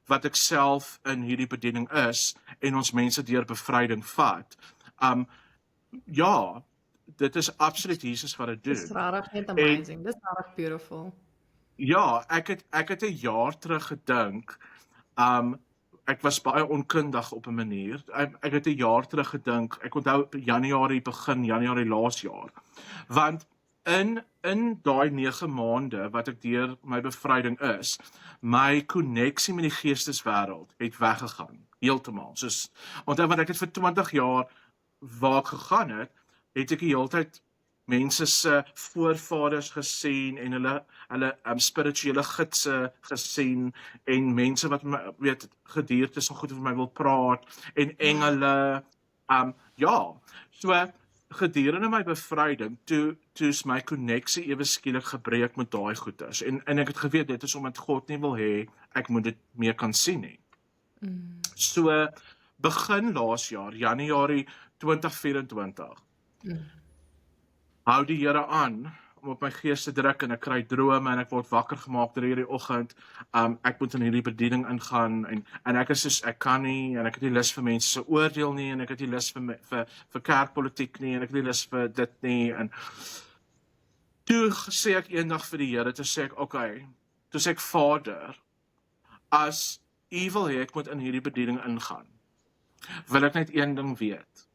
wat ek self in hierdie bediening is en ons mense deur bevryding vat. Ja, dit is absoluut Jesus wat dit doen. Dis regtig net amazing. Dis regtig beautiful. Ja, ek het 'n jaar terug gedink, ek was baie onkundig op 'n manier. Ek het 'n jaar terug gedink, ek onthou begin Januarie laas jaar. Want in daai 9 maande wat ek deur my bevryding is, my koneksie met die geesteswêreld het weggegaan, heeltemal. Soos onthou, want ek het vir 20 jaar waar ek gegaan het ek die hele tyd mense se voorvaders gesien en hulle spirituele gidse gesien en mense wat weet gediertes en goed vir my wil praat en engele, ja, so gedurende my bevryding toe's my koneksie ewe skielik gebreek met daai goeders en ek het geweet dit is omdat God nie wil hê ek moet dit meer kan sien nie. So begin laas jaar, Januarie 2024. Hou die Here aan om op my gees te druk en ek kry drome en ek word wakker gemaak deur hierdie oggend. Ek moet in hierdie bediening ingaan en ek is soos ek kan nie en ek het nie lus vir mense se oordeel nie en ek het nie lus vir kerkpolitiek nie en ek het nie lus vir dit nie en toe sê ek eendag vir die Here, toe sê ek okay, toe sê ek Vader, as U wil hê ek moet in hierdie bediening ingaan, wil ek net een ding weet.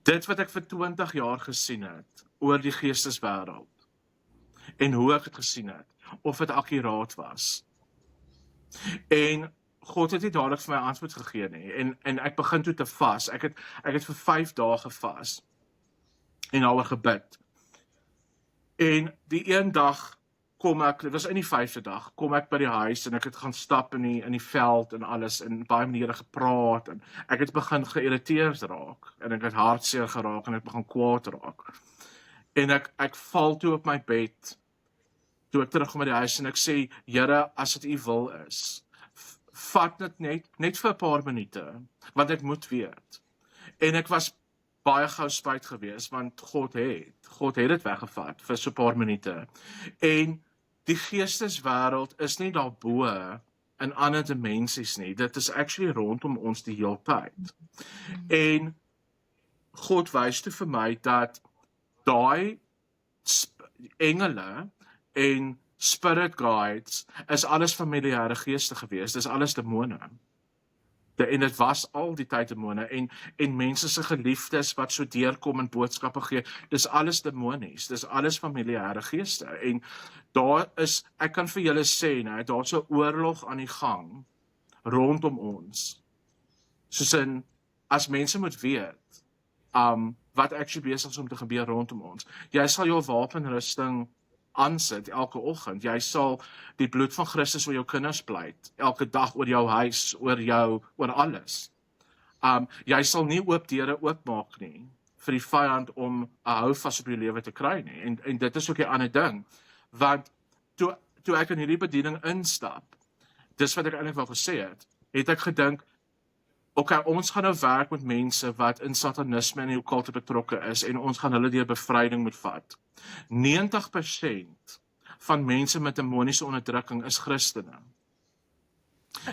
Dit wat ek vir 20 jaar gesien het oor die geesteswêreld en hoe ek dit gesien het, of dit akkuraat was. En God het nie dadelik vir my antwoord gegee nie en ek begin toe te vas. Ek het vir 5 dae gevas en daaroor gebid. En die een dag kom ek, dit was in die 5de dag, kom ek by die huis en ek het gaan stap in die veld en alles en baie maniere gepraat en ek het begin geïrriteerd raak en ek het hartseer geraak en ek begin kwaad raak. En ek val toe op my bed toe ek terugkom by die huis en ek sê, Here, as dit U wil is, vat dit net vir 'n paar minute, want ek moet weet. En ek was baie gou spyt geweest, want God het dit weggevat vir so 'n paar minute. En die geesteswêreld is nie daarbo in ander dimensies nie. Dit is actually rondom ons die hele tyd. En God wys toe vir my dat daai engele en spirit guides is alles familiêre geeste geweest. Dis alles demone. En dit was al die tyd demone en mense se geliefdes wat so deurkom en boodskappe gee, dis alles demonies, dis alles familiêre geeste en daar is, ek kan vir julle sê, nee, daar's 'n oorlog aan die gang rondom ons. Soos in, as mense moet weet, wat actually besig is om te gebeur rondom ons. Jy sal jou wapenrusting aansit elke oggend. Jy sal die bloed van Christus oor jou kinders pleit, elke dag oor jou huis, oor alles. Jy sal nie oop deure oopmaak nie vir die vyand om 'n houvas op jou lewe te kry nie. En dit is ook 'n ander ding, want toe ek in hierdie bediening instap, dis wat ek eintlik wou gesê het ek gedink, okay, ons gaan nou werk met mense wat in satanisme en die okkulte betrokke is en ons gaan hulle deur bevryding moet vat. 90% van mense met demoniese onderdrukking is Christene.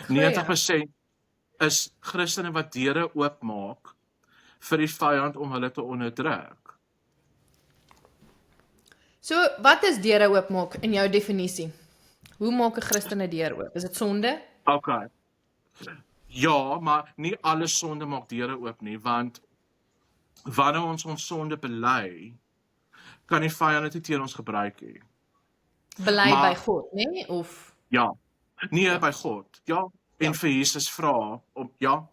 90% is Christene wat deure oopmaak vir die vyand om hulle te onderdruk. So, wat is deure oopmaak in jou definisie? Hoe maak 'n Christen 'n deur oop? Is dit sonde? Okay. Ja, maar nie alle sonde maak deure oop nie, want wanneer ons sonde bely, kan die vyand dit nie teen ons gebruik nie. Bely by God, nee? Of? Ja, nie by God, ja. En vir Jesus vra om, ja.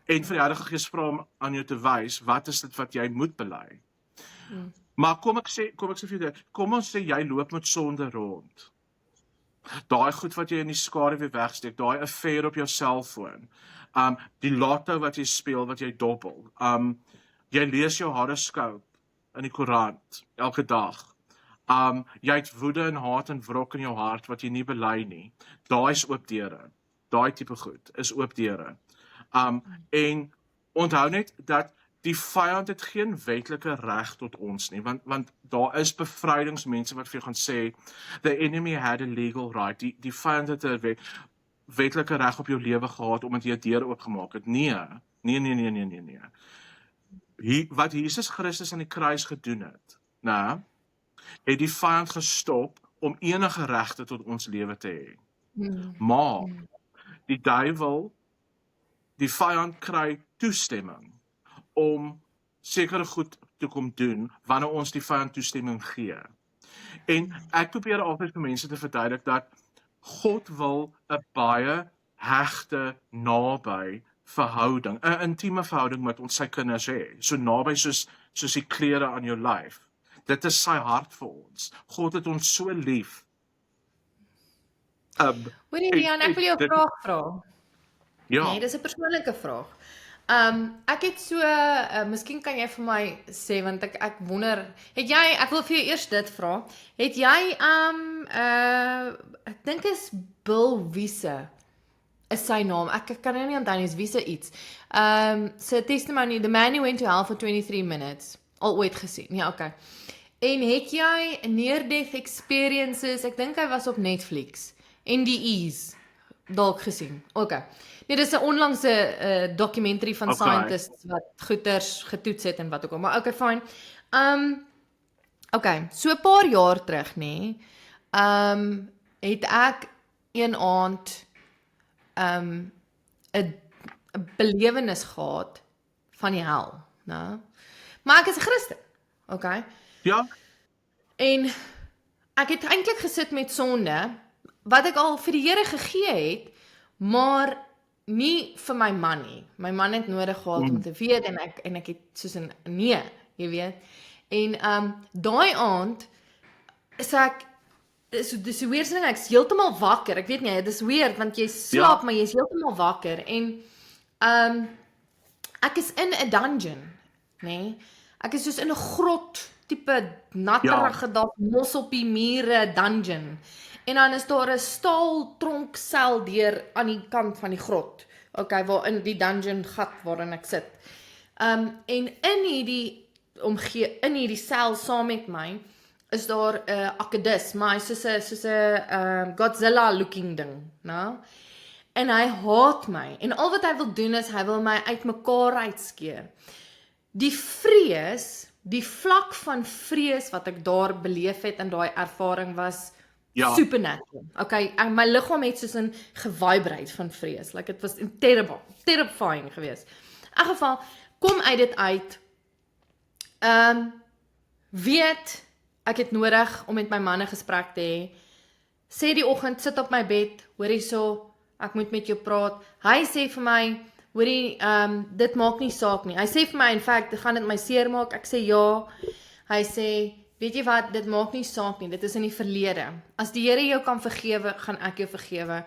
En vir die Heilige Gees vra om aan jou te wys, wat is dit wat jy moet bely? Maar kom ek sê vir jou, kom ons sê jy loop met sonde rond. Daai goed wat jy in die skaduwee wegsteek, daai affair op jou selfoon, die lotto wat jy speel, wat jy dobbel, jy lees jou horoskoop in die koerant elke dag, jy het woede en haat en wrok in jou hart wat jy nie bely nie, daai is oop deure, daai tipe goed is oop deure. En onthou net dat die vyand het geen wetlike reg tot ons nie, want daar is bevrydingsmense wat vir jou gaan sê, the enemy had a legal right, die vyand het 'n wetlike reg op jou lewe gehad, omdat jy 'n deur oopgemaak het. Nee. Wat Jesus Christus aan die kruis gedoen het, het die vyand gestop om enige regte tot ons lewe te hê. Maar die duiwel, die vyand kry toestemming om sekere goed te kom doen, wanneer ons die vyand toestemming gee. En ek probeer altyd vir mense te verduidelik dat God wil 'n baie hegte, naby verhouding, 'n intieme verhouding met ons sy kinders hê, so naby soos die klere aan jou lyf. Dit is sy hart vir ons. God het ons so lief. Hoorie Rian, ek wil jou 'n vraag vra. Ja. Nee, dis 'n persoonlike vraag. Ek het so, miskien kan jy vir my sê, want ek wonder, ek wil vir jou eers dit vra, het jy, ek dink is Bill Wiese, is sy naam, ek kan nou nie onthou nie, is Wiese iets, sy testimony, The Man Who Went to Hell for 23 Minutes, al ooit gesien, ja, okay. En het jy near-death experiences, ek dink hy was op Netflix, NDEs, dalk gesien? Okay. Nee, dis 'n onlangse documentary van Okay. scientists wat goeters getoets het en wat ook al, maar okay, fine. Okay, so 'n paar jaar terug, nê, het ek een aand 'n belewenis gehad van die hel, né? Maar ek is 'n Christen, okay? Ja, En ek het eintlik gesit met sonde wat ek al vir die Here gegee het, maar nie vir my man nie. My man het nodig gehad om te weet en ek het soos 'n nee, jy weet. En daai aand is ek dis die weirdste ding, ek's heeltemal wakker. Ek weet nie, dit is weird want jy slaap, maar jy's heeltemal wakker en ek is in 'n dungeon, nê? Ek is soos in 'n grot, tipe natterige daar mos op die mure dungeon. En dan is daar 'n staal tronksel deur aan die kant van die grot. Okay, waar in die dungeon gat waarin ek sit. En in hierdie sel saam met my is daar 'n akedus, maar hy's soos 'n Godzilla looking ding, né? En hy haat my. En al wat hy wil doen is hy wil my uitmekaar uitskeer. Die vrees, die vlak van vrees wat ek daar beleef het in daai ervaring was supernatural. Okay, my liggaam het soos 'n gevibrate van vrees. Like it was terrifying geweest. In elk geval, kom uit dit uit. Weet ek het nodig om met my man 'n gesprek te hê. Sê die oggend sit op my bed, hoor hierso, ek moet met jou praat. Hy sê vir my, hoorie, dit maak nie saak nie. Hy sê vir my, in fact, gaan dit my seer maak? Ek sê ja. Hy sê, weet jy wat, dit maak nie saak nie, dit is in die verlede. As die Here jou kan vergewe, gaan ek jou vergewe.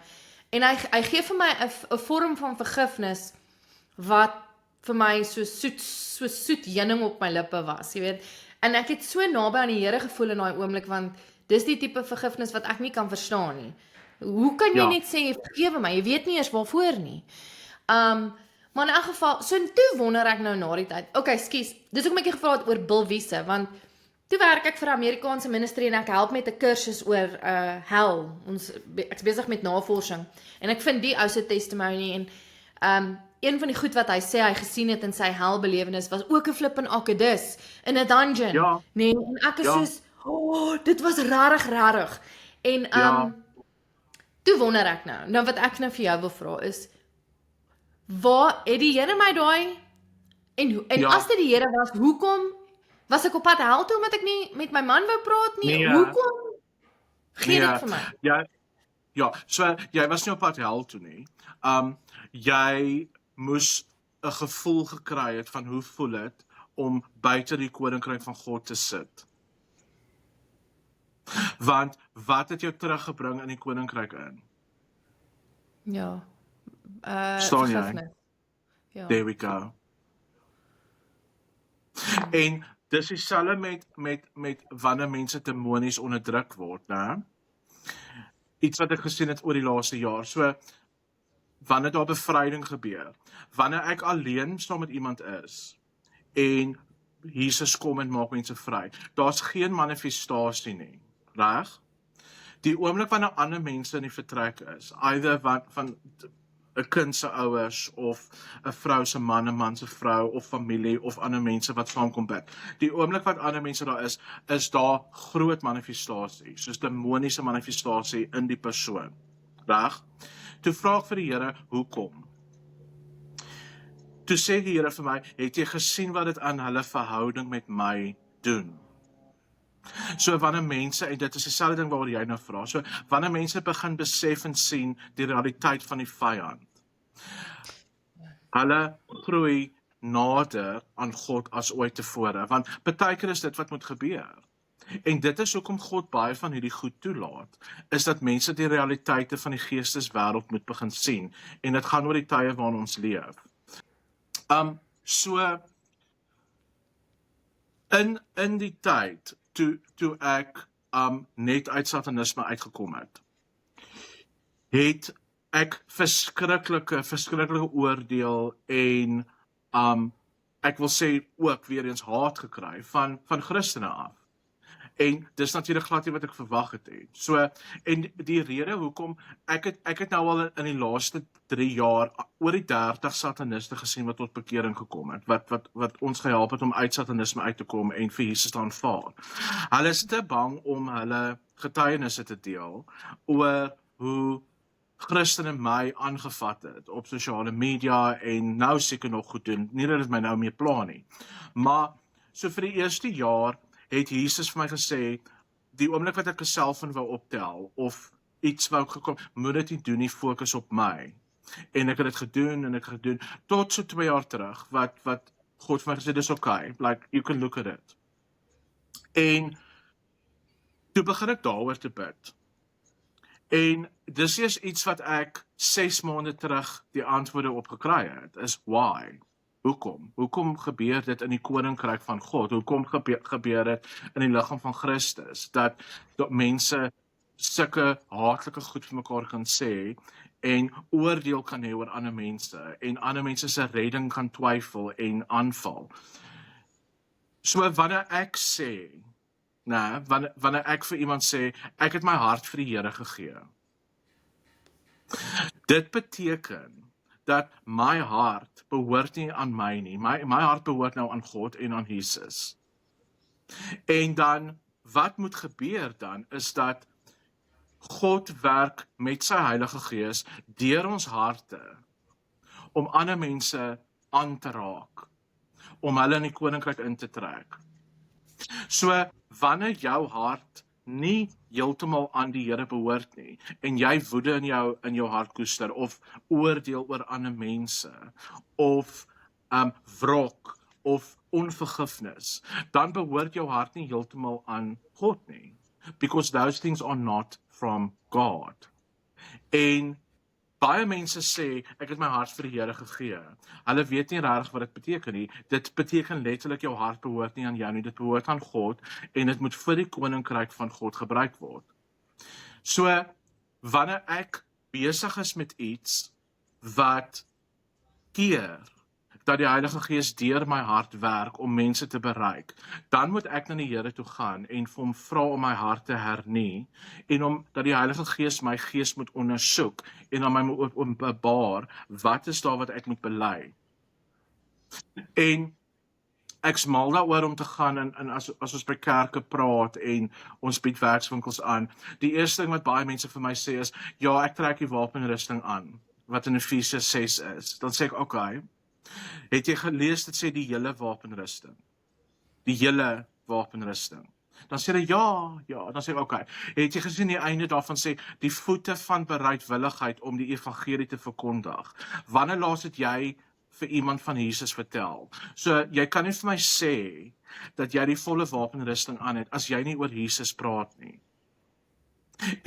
En hy gee vir my 'n vorm van vergifnis wat vir my so soet heuning op my lippe was, jy weet. En ek het so naby aan die Here gevoel in daai oomblik, want dis die tipe vergifnis wat ek nie kan verstaan nie. Hoe kan jy net sê, vergewe my, jy weet nie eers waarvoor nie. Maar in elk geval, so toe wonder ek nou na die tyd, okay, skus, dis hoekom ek jy gevra het oor Bill Wiese, want toe werk ek vir Amerikaanse ministry en ek help met 'n kursus oor hel. Ek's besig met navorsing en ek vind die ou se testimony en een van die goed wat hy sê hy gesien het in sy helbelewenis was ook 'n flippin' akedus in 'n dungeon, nee, en ek is soos, dit was rarig. En toe wonder ek nou wat ek nou vir jou wil vra is, waar het die Here my daai en as dit die Here was, hoekom was ek op pad hel toe omdat ek nie met my man wou praat nie? Hoekom gee dit vir my? Ja, so jy was nie op pad hel toe nie. Jy moes 'n gevoel gekry het van hoe voel dit om buite die koninkryk van God te sit. Want wat het jou teruggebring in die koninkryk in? Ja. Staan jy? Vergifnis. Ja. There we go. En dis dieselfde met wanneer mense demonies onderdruk word, né? Iets wat ek gesien het oor die laaste jaar. So wanneer daar bevryding gebeur, wanneer ek alleen saam met iemand is en Jesus kom en maak mense vry, daar's geen manifestasie nie, reg? Die oomblik wanneer ander mense in die vertrek is, either van 'n kind se ouers of 'n vrou se man, 'n man se vrou of familie of ander mense wat saamkom bid. Die oomblik wat ander mense daar is daar groot manifestasie, soos demoniese manifestasie in die persoon. Reg? Toe vra ek vir die Here, hoekom? Toe sê die Here vir my, het jy gesien wat dit aan hulle verhouding met my doen? So wanneer mense, en dit is dieselfde ding waaroor jy nou vra, so wanneer mense begin besef en sien die realiteit van die vyand, hulle groei nader aan God as ooit tevore, want partykeer is dit wat moet gebeur. En dit is hoekom God baie van hierdie goed toelaat, is dat mense die realiteite van die geesteswêreld moet begin sien, en dit gaan oor die tye waarin ons leef. So in die tyd toe ek net uit satanisme uitgekom het ek verskriklike oordeel en ek wil sê ook weer eens haat gekry van Christene af. En dis natuurlik glad nie wat ek verwag het nie. So, en die rede hoekom, ek het nou al in die laaste 3 jaar oor die 30 sataniste gesien wat tot bekering gekom het, wat ons gehelp het om uit satanisme uit te kom en vir Jesus te aanvaar. Hulle is te bang om hulle getuienisse te deel oor hoe Christene my aangevat het op sosiale media en nou seker nog goed doen, nie dat dit my nou meer pla nie. Maar so vir die eerste jaar het Jesus vir my gesê, die oomblik wat ek 'n selfoon wou optel of iets wou gekom, moet dit nie doen nie, fokus op my. En ek het dit gedoen tot so 2 jaar terug wat God vir my gesê dis okay, like you can look at it. En toe begin ek daaroor te bid. En dis eers iets wat ek 6 maande terug die antwoorde op gekry het, is why? Hoekom? Hoekom gebeur dit in die koninkryk van God? Hoekom gebeur dit in die liggaam van Christus? Dat mense sulke haatlike goed vir mekaar kan sê en oordeel kan hê oor ander mense en ander mense se redding kan twyfel en aanval. So wanneer ek sê, wanneer ek vir iemand sê, ek het my hart vir die Here gegee. Dit beteken dat my hart behoort nie aan my nie. My hart behoort nou aan God en aan Jesus. En dan, wat moet gebeur dan, is dat God werk met sy Heilige Gees deur ons harte om ander mense aan te raak, om hulle in die koninkryk in te trek. So, wanneer jou hart nie heeltemal aan die Here behoort nie, en jy woede in jou hart koester, of oordeel oor ander mense, of wrok, of onvergifnis, dan behoort jou hart nie heeltemal aan God nie, because those things are not from God. En baie mense sê, ek het my hart vir die Here gegee. Hulle weet nie regtig wat dit beteken nie. Dit beteken letterlik jou hart behoort nie aan jou nie, dit behoort aan God en dit moet vir die koninkryk van God gebruik word. So, wanneer ek besig is met iets wat keer dat die Heilige Gees deur my hart werk om mense te bereik, dan moet ek na die Here toe gaan en vir hom vra om my hart te hernie en om dat die Heilige Gees my gees moet ondersoek en aan my moet openbaar wat is daar wat ek moet bely. En ek's mal daaroor om te gaan en as ons by kerke praat en ons bied werkswinkels aan, die eerste ding wat baie mense vir my sê is, ja, ek trek die wapenrusting aan, wat in Efesiërs 6 is. Dan sê ek, okay, het jy gelees, dit sê die hele wapenrusting. Die hele wapenrusting. Dan sê hy, ja, dan sê ek, okay, het jy gesien die einde daarvan sê, die voete van bereidwilligheid om die evangelie te verkondig. Wanneer laas het jy vir iemand van Jesus vertel? So, jy kan nie vir my sê, dat jy die volle wapenrusting aan het, as jy nie oor Jesus praat nie.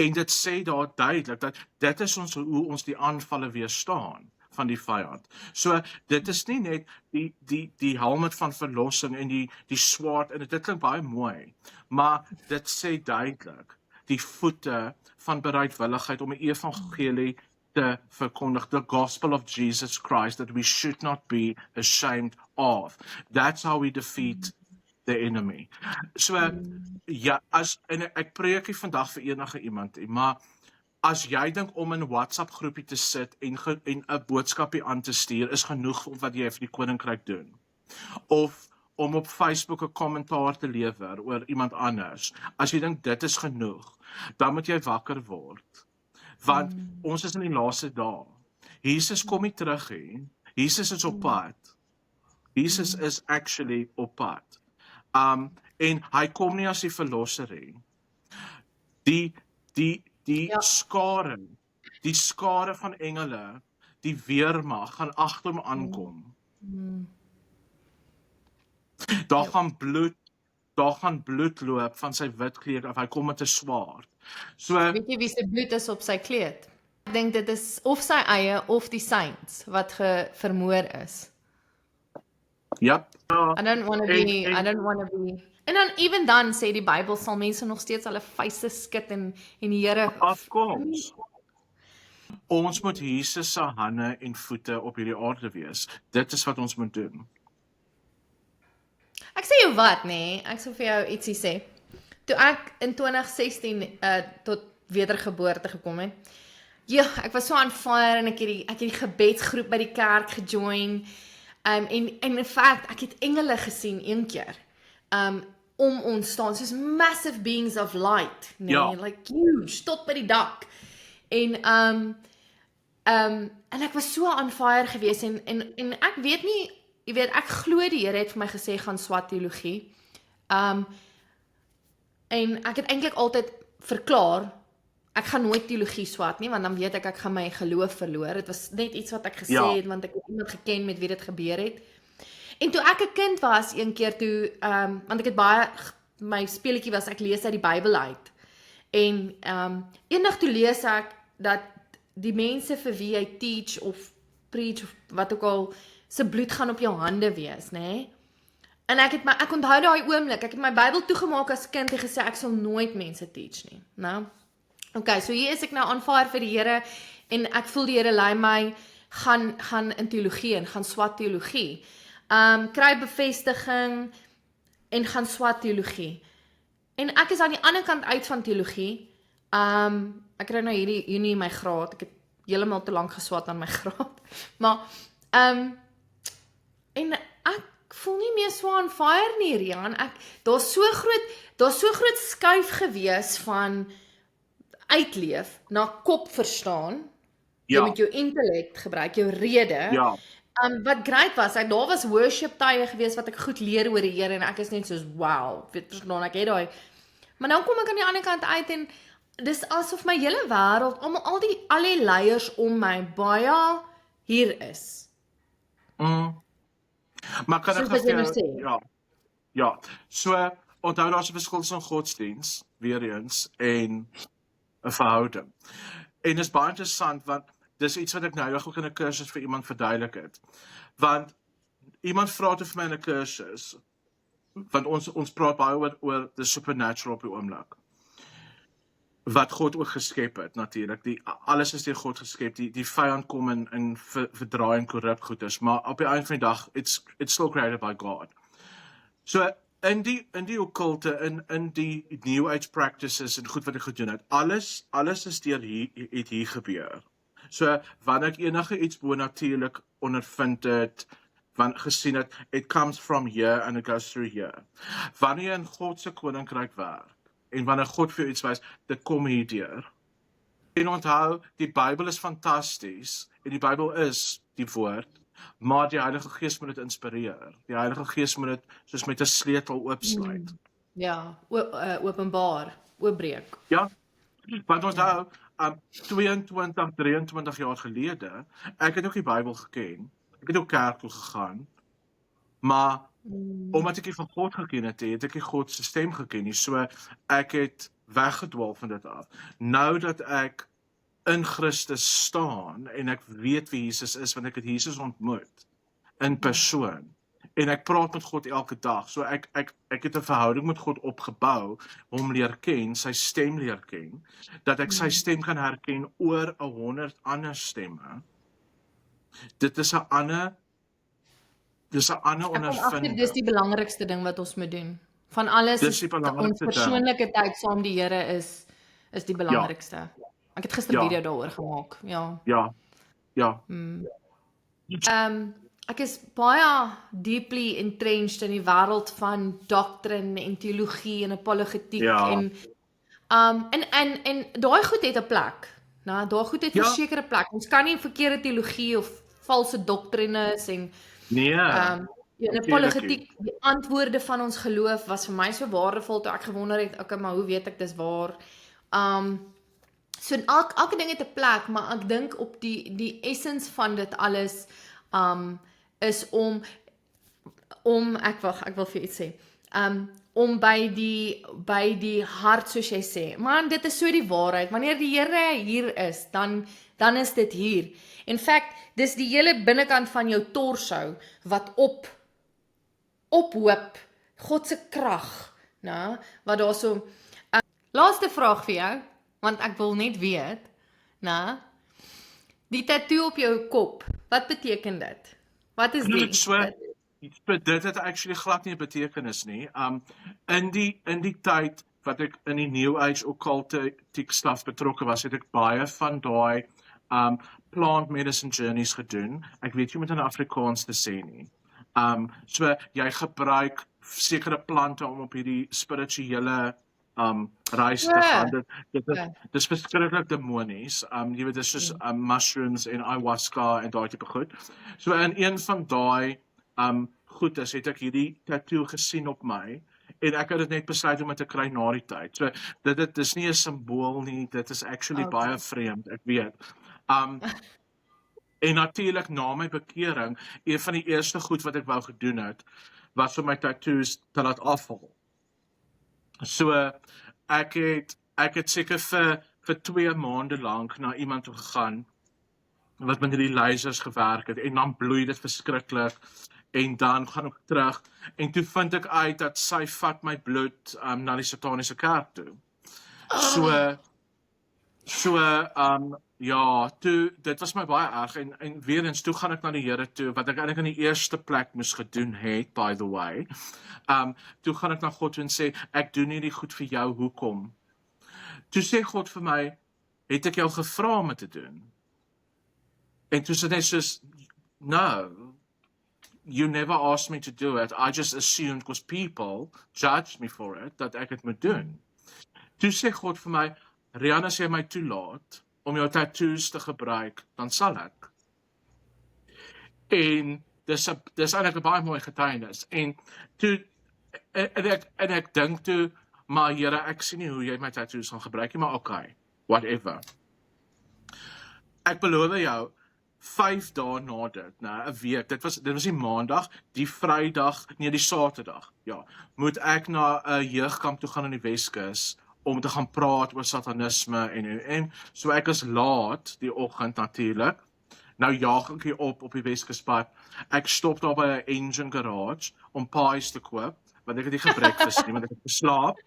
En dit sê daar duidelik, dat dit is hoe ons die aanvalle weerstaan van die vyand. So, dit is nie net die helmet van verlossing en die swaard, en dit klink baie mooi, maar dit sê duidelik, die voete van bereidwilligheid om die evangelie te verkondig, the gospel of Jesus Christ, that we should not be ashamed of. That's how we defeat the enemy. So, ja, en ek preek nie vandag vir enige iemand, maar as jy dink om in 'n WhatsApp groepie te sit en 'n boodskapie aan te stuur, is genoeg wat jy vir die koninkryk doen. Of om op Facebook 'n kommentaar te lewer oor iemand anders. As jy dink dit is genoeg, dan moet jy wakker word. Want ons is in die laaste dae. Jesus kom nie terug nie. Jesus is op pad. Jesus is actually op pad. En hy kom nie as die verlosser nie. Die skare van engele, die weermag, gaan agter hom aankom. Daar gaan bloed loop van sy wit kleed af, hy kom met 'n swaard. So, weet jy wie se bloed is op sy kleed? Ek dink dit is of sy eie of die saints wat vermoor is. Yep. I don't want to be. En dan even dan sê die Bybel sal mense nog steeds hulle vuiste skud en die Here. Of course. Ons moet Jesus se hande en voete op hierdie aarde wees. Dit is wat ons moet doen. Ek sê jou wat, nee, ek sal vir jou ietsie sê. toe ek in 2016 tot wedergeboorte gekom het. Ja, ek was so on fire en ek het die gebedsgroep by die kerk gejoin. En in fact, ek het engele gesien een keer. Om ons staan, soos massive beings of light, nee, Ja. like huge, tot by die dak. En en ek was so on fire gewees en ek weet nie, jy weet, ek glo die Here het vir my gesê gaan swat teologie. En ek het eintlik altyd verklaar, ek gaan nooit teologie swat nie, want dan weet ek gaan my geloof verloor. Dit was net iets wat ek gesê het, want ek het iemand geken met wie dit gebeur het. En toe ek 'n kind was, een keer toe, want ek het baie, my speletjie was, ek lees uit die Bybel uit. En eendag toe lees ek, dat die mense vir wie jy teach of preach of wat ook al, se bloed gaan op jou hande wees, nê? Nee? En ek onthou daai oomblik, ek het my Bybel toegemaak as kind en gesê, ek sal nooit mense teach nie, nou? Okay, so hier is ek nou on fire vir die Here, en ek voel die Here lei my, gaan in teologie en gaan swat teologie. Kry bevestiging, en gaan swat teologie. En ek is aan die ander kant uit van teologie, ek kry nou hierdie Junie my graad, ek het heeltemal te lank geswat aan my graad, maar, en ek voel nie meer so on fire nie, Rian, daar's so groot skuif gewees van uitleef, na kop verstaan, jy met jou intellect gebruik, jou rede, wat great was, daar was worship tye gewees, wat ek goed leer oor die Here, en ek is net soos, wow, weet verstaan, ek het daai, maar dan kom ek aan die ander kant uit, en dis asof my hele wêreld, al die leiers om my, baie hier is. Maar kan ek Soos wat jy nou sê. Ja, so, onthou daar's 'n verskil tussen godsdiens, weer eens, en 'n verhouding. En dis baie interessant, want dis iets wat ek nou ook in 'n kursus vir iemand verduidelik het. Want iemand vra toe vir my in 'n kursus, want ons praat baie oor the supernatural op die oomblik. Wat God ook geskep het, natuurlik. Alles is deur God geskep. Die vyand kom in verdraai en korrup goeders, maar op die einde van die dag, it's still created by God. So, in die occulte, in die New Age practices en goed wat ek gedoen het, alles is deur hier gebeur. So, wanneer ek enige iets bonatuurlik ondervind het, gesien het, it comes from here and it goes through here. Wanneer jy in God se koninkryk werk, en wanneer God vir jou iets wys, dit kom hier deur. En onthou, die Bybel is fantasties, en die Bybel is die woord, maar die Heilige Gees moet dit inspireer. Die Heilige Gees moet dit soos met 'n sleutel oopsluit. Ja, openbaar, oopbreek. Ja, want onthou, 22, 23 jaar gelede, ek het ook die Bybel geken, ek het ook kerk toe gegaan, maar omdat ek nie van God geken het ek nie God se stem geken nie, so ek het weggedwaal van dit af. Nou dat ek in Christus staan, en ek weet wie Jesus is, want ek het Jesus ontmoet, in persoon, en ek praat met God elke dag, so ek het 'n verhouding met God opgebou, hom leer ken, sy stem leer ken, dat ek sy stem kan herken oor 100 ander stemme. Dit is 'n ander ondervinding. Dis die belangrikste ding wat ons moet doen. Van alles, ons persoonlike tyd saam die Here is die belangrikste. Ek het gister 'n video daaroor gemaak, Ja. Ek is baie deeply entrenched in die wêreld van doctrine en teologie en apologetiek en daai goed het 'n plek. Nou, daai goed het 'n sekere plek. Ons kan nie verkeerde teologie of valse doktrines en in apologetiek, die antwoorde van ons geloof was vir my so waardevol toe ek gewonder het, okay, maar hoe weet ek dis waar? So elke ding het 'n plek, maar ek dink op die essence van dit alles is om ek wil vir iets sê. Om by die hart, soos jy sê. Man, dit is so die waarheid. Wanneer die Here hier is, dan is dit hier. In fact, dis die hele binnekant van jou torso wat ophoop God se krag, nou, wat daar so. Laaste vraag vir jou, want ek wil net weet, nou, die tattoo op jou kop, wat beteken dit? Wat is dit? Dit het actually glad nie 'n betekenis nie. In die tyd wat ek in die New Age occultiek stuff betrokke was, het ek baie van daai plant medicine journeys gedoen. Ek weet jy moet in Afrikaans te sê nie. So jy gebruik sekere plante om op hierdie spirituele reis te gaan. Dit is verskriklik demonies. Jy weet, dit is soos mushrooms en ayahuasca en daai tipe goed. So in een van daai goedes het ek hierdie tattoo gesien op my en ek het dit net besluit om dit te kry na die tyd. So dit is nie 'n simbool nie, dit is actually baie vreemd, ek weet. En natuurlik na my bekering, een van die eerste goed wat ek wou gedoen het, was om my tattoos te laat afval. So ek het seker vir 2 maande lank na iemand toe gegaan wat met hierdie lasers gewerk het en dan bloei dit verskriklik en dan gaan ek terug en toe vind ek uit dat sy vat my bloed na die sataniese kerk toe. Ja, dit was my baie erg en weer eens toe gaan ek na die Here toe wat ek eintlik in die eerste plek moes gedoen het, by the way. Toe gaan ek na God toe en sê ek doen hierdie goed vir jou, hoekom? Toe sê God vir my, het ek jou gevra om dit te doen? En toe sê hy soos, no, you never asked me to do it. I just assumed because people judged me for it dat ek het moet doen. Toe sê God vir my, Rian, as jy my toelaat om jou tattoos te gebruik, dan sal ek. En dis eintlik 'n baie mooi getuienis. En toe en ek dink toe, maar Here, ek sien nie hoe jy my tattoos gaan gebruik nie, maar okay, whatever. Ek beloof jou 5 dae na dit, 'n week, dit was die maandag, die Vrydag, nee, die Saterdag, ja, moet ek na 'n jeugkamp toe gaan in die Weskus om te gaan praat oor satanisme en so ek is laat die oggend natuurlik. Nou jaag ek hier op die Weskuspad. Ek stop daar by 'n engine garage om pies te koop, want ek het nie gebreakfast nie, want ek het geslaap.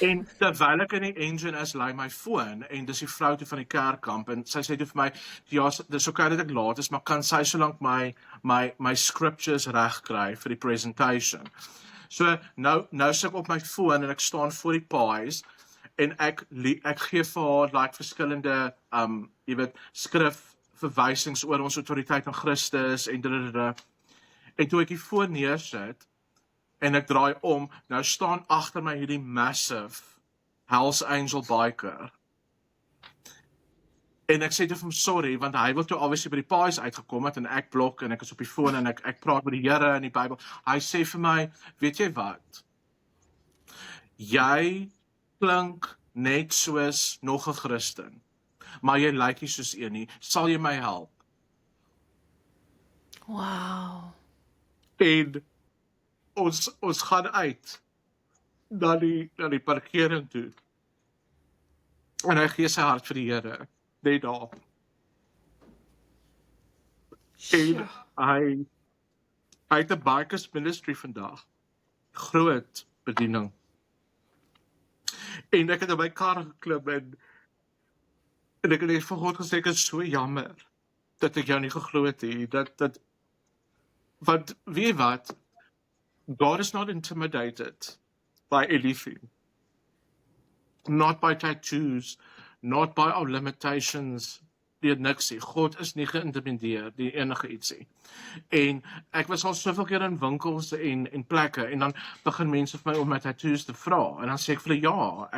En terwyl ek in die engine is, lei my foon en dis die vrou toe van die kerkkamp en sy sê toe vir my, ja, dis okay dat ek laat is, maar kan sy solank my scriptures reg kry vir die presentation. So nou sit ek op my foon en ek staan voor die pies en ek gee vir haar like verskillende jy weet skrifverwysings oor ons autoriteit in Christus en en toe ek die foon neersit en ek draai om, nou staan agter my hierdie massive Hells Angel biker. En ek sê toe vir hom sorry, want hy wil toe obviously by die pies uitgekom het en ek blok en ek is op die foon en ek praat met die Here in die Bybel. Hy sê vir my, weet jy wat? Jy klink net soos nog 'n Christen, maar jy lyk nie soos een nie. Sal jy my help? Wow. En ons gaan uit na die parkering toe. En hy gee sy hart vir die Here, net daar. En hy het 'n Bikers Ministry vandag. Groot bediening. En ek het in my kar geklim en ek het net vir God gesê, ek is so jammer dat ek jou nie geglo het nie. Want weet wat? God is not intimidated by anything. Not by tattoos, not by our limitations. Die niks nie. God is nie geïntimideer die enige ietsie. En ek was al soveel keer in winkels en plekke en dan begin mense vir my om my tattoos te vra en dan sê ek vir hulle ja,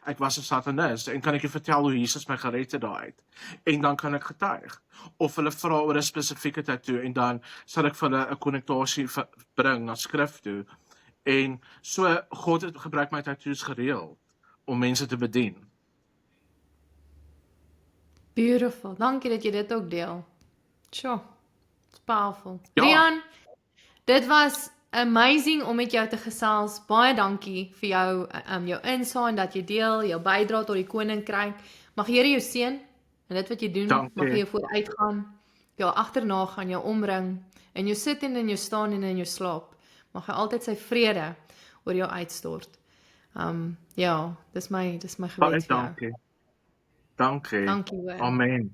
ek was 'n satanis en kan ek jou vertel hoe Jesus my gered het daaruit. En dan kan ek getuig. Of hulle vra oor 'n spesifieke tattoo en dan sal ek vir hulle 'n konnektasie bring na skrif toe. En so God het gebruik my tattoos gereeld om mense te bedien. Beautiful. Dankie dat jy dit ook deel. Sure. It's powerful. Ja. Rian, dit was amazing om met jou te gesels. Baie dankie vir jou insaag en dat jy deel, jou bydra tot die koninkryk. Mag die Here jou seën en dit wat jy doen, Dankie. mag jy vooruit gaan, jou agterna gaan, jou omring, in jou sit en in jou staan en in jou slaap. Mag hy altyd sy vrede oor jou uitstort. Ja, dis my gebed vir jou. Dankie. Dankie hoor. Amen.